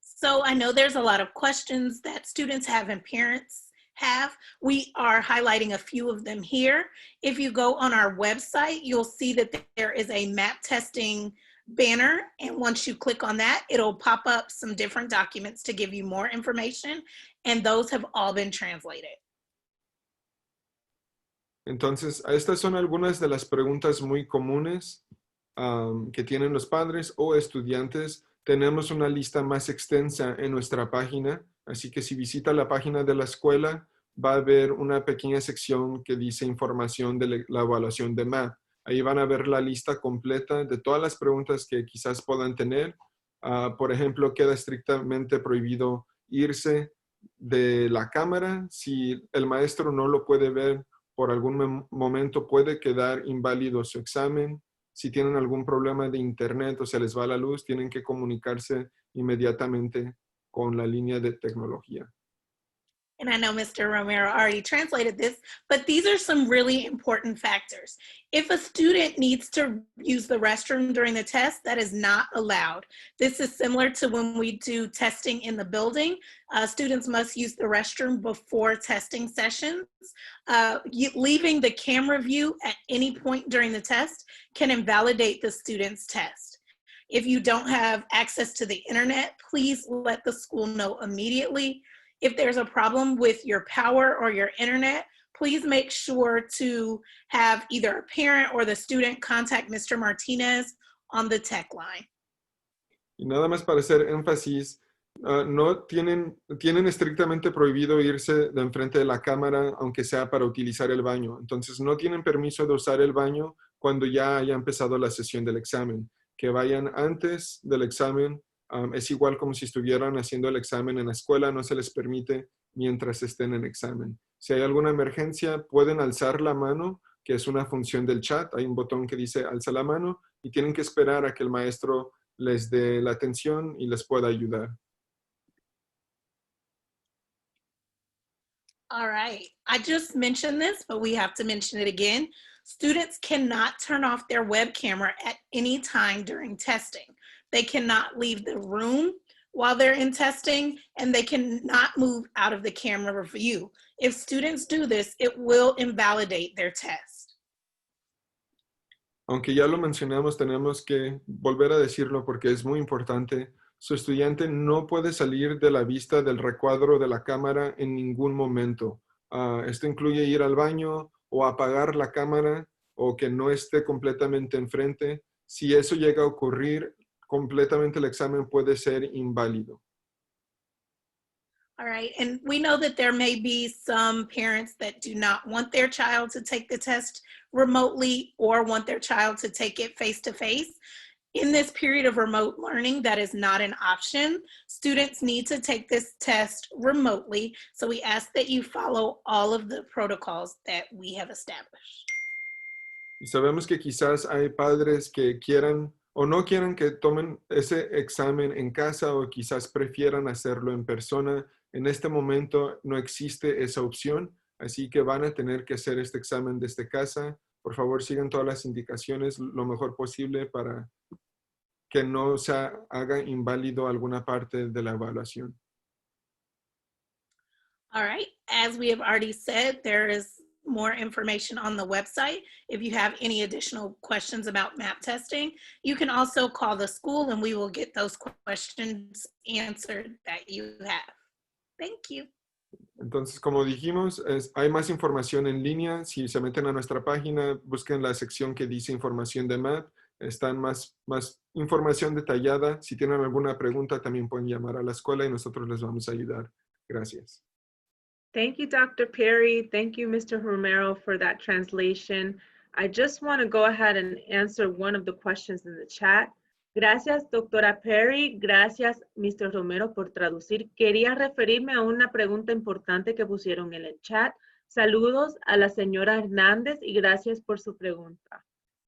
A: So I know there's a lot of questions that students have and parents have. We are highlighting a few of them here. If you go on our website, you'll see that there is a map testing banner. And once you click on that, it'll pop up some different documents to give you more information. And those have all been translated.
D: Entonces, estas son algunas de las preguntas muy comunes que tienen los padres o estudiantes. Tenemos una lista más extensa en nuestra página, así que si visita la página de la escuela, va a ver una pequeña sección que dice información de la evaluación de MAP. Ahí van a ver la lista completa de todas las preguntas que quizás puedan tener. Por ejemplo, queda estrictamente prohibido irse de la cámara. Si el maestro no lo puede ver por algún momento, puede quedar inválido su examen. Si tienen algún problema de internet o se les va la luz, tienen que comunicarse inmediatamente con la línea de tecnología.
A: And I know Mr. Romero already translated this, but these are some really important factors. If a student needs to use the restroom during the test, that is not allowed. This is similar to when we do testing in the building. Students must use the restroom before testing sessions. Leaving the camera view at any point during the test can invalidate the student's test. If you don't have access to the internet, please let the school know immediately. If there's a problem with your power or your internet, please make sure to have either a parent or the student contact Mr. Martinez on the tech line.
D: Y nada más para hacer énfasis, no tienen estrictamente prohibido irse de enfrente de la cámara, aunque sea para utilizar el baño. Entonces no tienen permiso de usar el baño cuando ya haya empezado la sesión del examen. Que vayan antes del examen. Es igual como si estuvieran haciendo el examen en la escuela, no se les permite mientras estén en examen. Si hay alguna emergencia, pueden alzar la mano, que es una función del chat. Hay un botón que dice alza la mano y tienen que esperar a que el maestro les dé la atención y les pueda ayudar.
A: All right, I just mentioned this, but we have to mention it again. Students cannot turn off their web camera at any time during testing. They cannot leave the room while they're in testing, and they cannot move out of the camera view. If students do this, it will invalidate their test.
D: Aunque ya lo mencionamos, tenemos que volver a decirlo porque es muy importante. Su estudiante no puede salir de la vista del recuadro de la cámara en ningún momento. Esto incluye ir al baño o apagar la cámara o que no esté completamente enfrente. Si eso llega a ocurrir, completamente el examen puede ser inválido.
A: All right, and we know that there may be some parents that do not want their child to take the test remotely or want their child to take it face-to-face. In this period of remote learning, that is not an option. Students need to take this test remotely, so we ask that you follow all of the protocols that we have established.
D: Y sabemos que quizás hay padres que quieran o no quieran que tomen ese examen en casa o quizás prefieran hacerlo en persona. En este momento no existe esa opción, así que van a tener que hacer este examen desde casa. Por favor, sigan todas las indicaciones lo mejor posible para que no se haga inválido alguna parte de la evaluación.
A: All right, as we have already said, there is more information on the website. If you have any additional questions about MAP testing, you can also call the school and we will get those questions answered that you have. Thank you.
D: Entonces, como dijimos, hay más información en línea. Si se meten a nuestra página, busquen la sección que dice información de MAP. Están más información detallada. Si tienen alguna pregunta, también pueden llamar a la escuela y nosotros les vamos a ayudar. Gracias.
C: Thank you, Dr. Perry. Thank you, Mr. Romero, for that translation. I just want to go ahead and answer one of the questions in the chat. Gracias, doctora Perry. Gracias, Mr. Romero, por traducir. Quería referirme a una pregunta importante que pusieron en el chat. Saludos a la señora Hernández y gracias por su pregunta.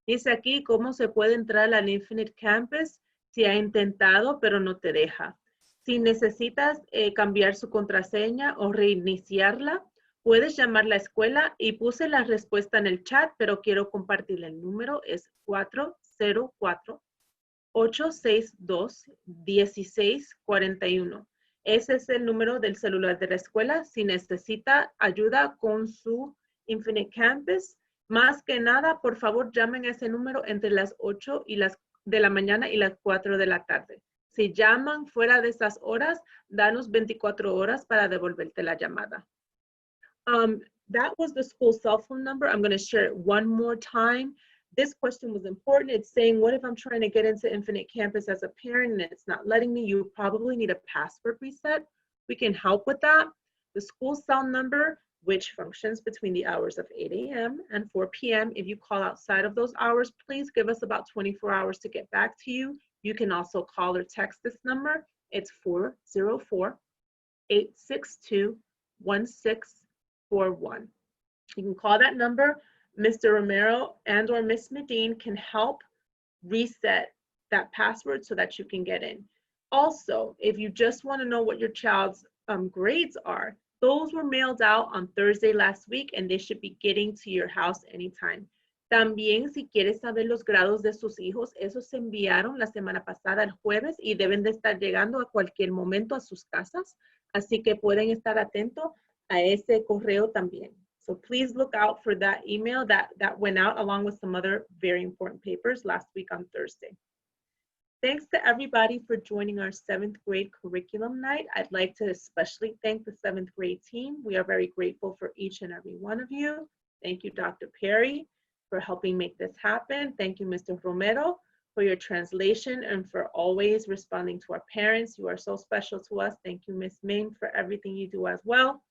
C: Dice aquí, ¿cómo se puede entrar al Infinite Campus si ha intentado pero no te deja? Si necesitas cambiar su contraseña o reiniciarla, puedes llamar a la escuela y puse la respuesta en el chat, pero quiero compartirle el número. Es 404-862-1641. Ese es el número del celular de la escuela. Si necesita ayuda con su Infinite Campus, más que nada, por favor, llamen a ese número entre las 8 de la mañana y las 4 de la tarde. Si llaman fuera de esas horas, danos 24 horas para devolverte la llamada. That was the school cell phone number. I'm going to share it one more time. This question was important. It's saying, what if I'm trying to get into Infinite Campus as a parent and it's not letting me? You probably need a password reset. We can help with that. The school cell number, which functions between the hours of 8 a.m. and 4 p.m. If you call outside of those hours, please give us about 24 hours to get back to you. You can also call or text this number. It's 404-862-1641. You can call that number. Mr. Romero and or Miss Medine can help reset that password so that you can get in. Also, if you just want to know what your child's grades are, those were mailed out on Thursday last week and they should be getting to your house anytime. También, si quieres saber los grados de sus hijos, esos se enviaron la semana pasada, el jueves, y deben de estar llegando a cualquier momento a sus casas. Así que pueden estar atentos a ese correo también. So please look out for that email that went out along with some other very important papers last week on Thursday. Thanks to everybody for joining our 7th grade curriculum night. I'd like to especially thank the 7th grade team. We are very grateful for each and every one of you. Thank you, Dr. Perry, for helping make this happen. Thank you, Mr. Romero, for your translation and for always responding to our parents. You are so special to us. Thank you, Ms. Ming, for everything you do as well.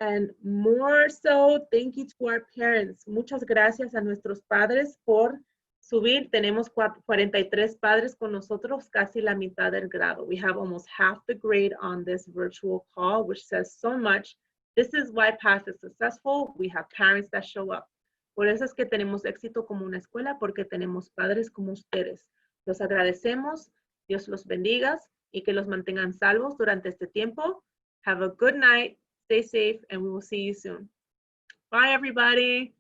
C: And more so, thank you to our parents. Muchas gracias a nuestros padres por subir. Tenemos 43 padres con nosotros, casi la mitad del grado. We have almost half the grade on this virtual call, which says so much. This is why PASS is successful. We have parents that show up. Por eso es que tenemos éxito como una escuela, porque tenemos padres como ustedes. Los agradecemos, Dios los bendiga y que los mantengan salvos durante este tiempo. Have a good night, stay safe, and we will see you soon. Bye, everybody.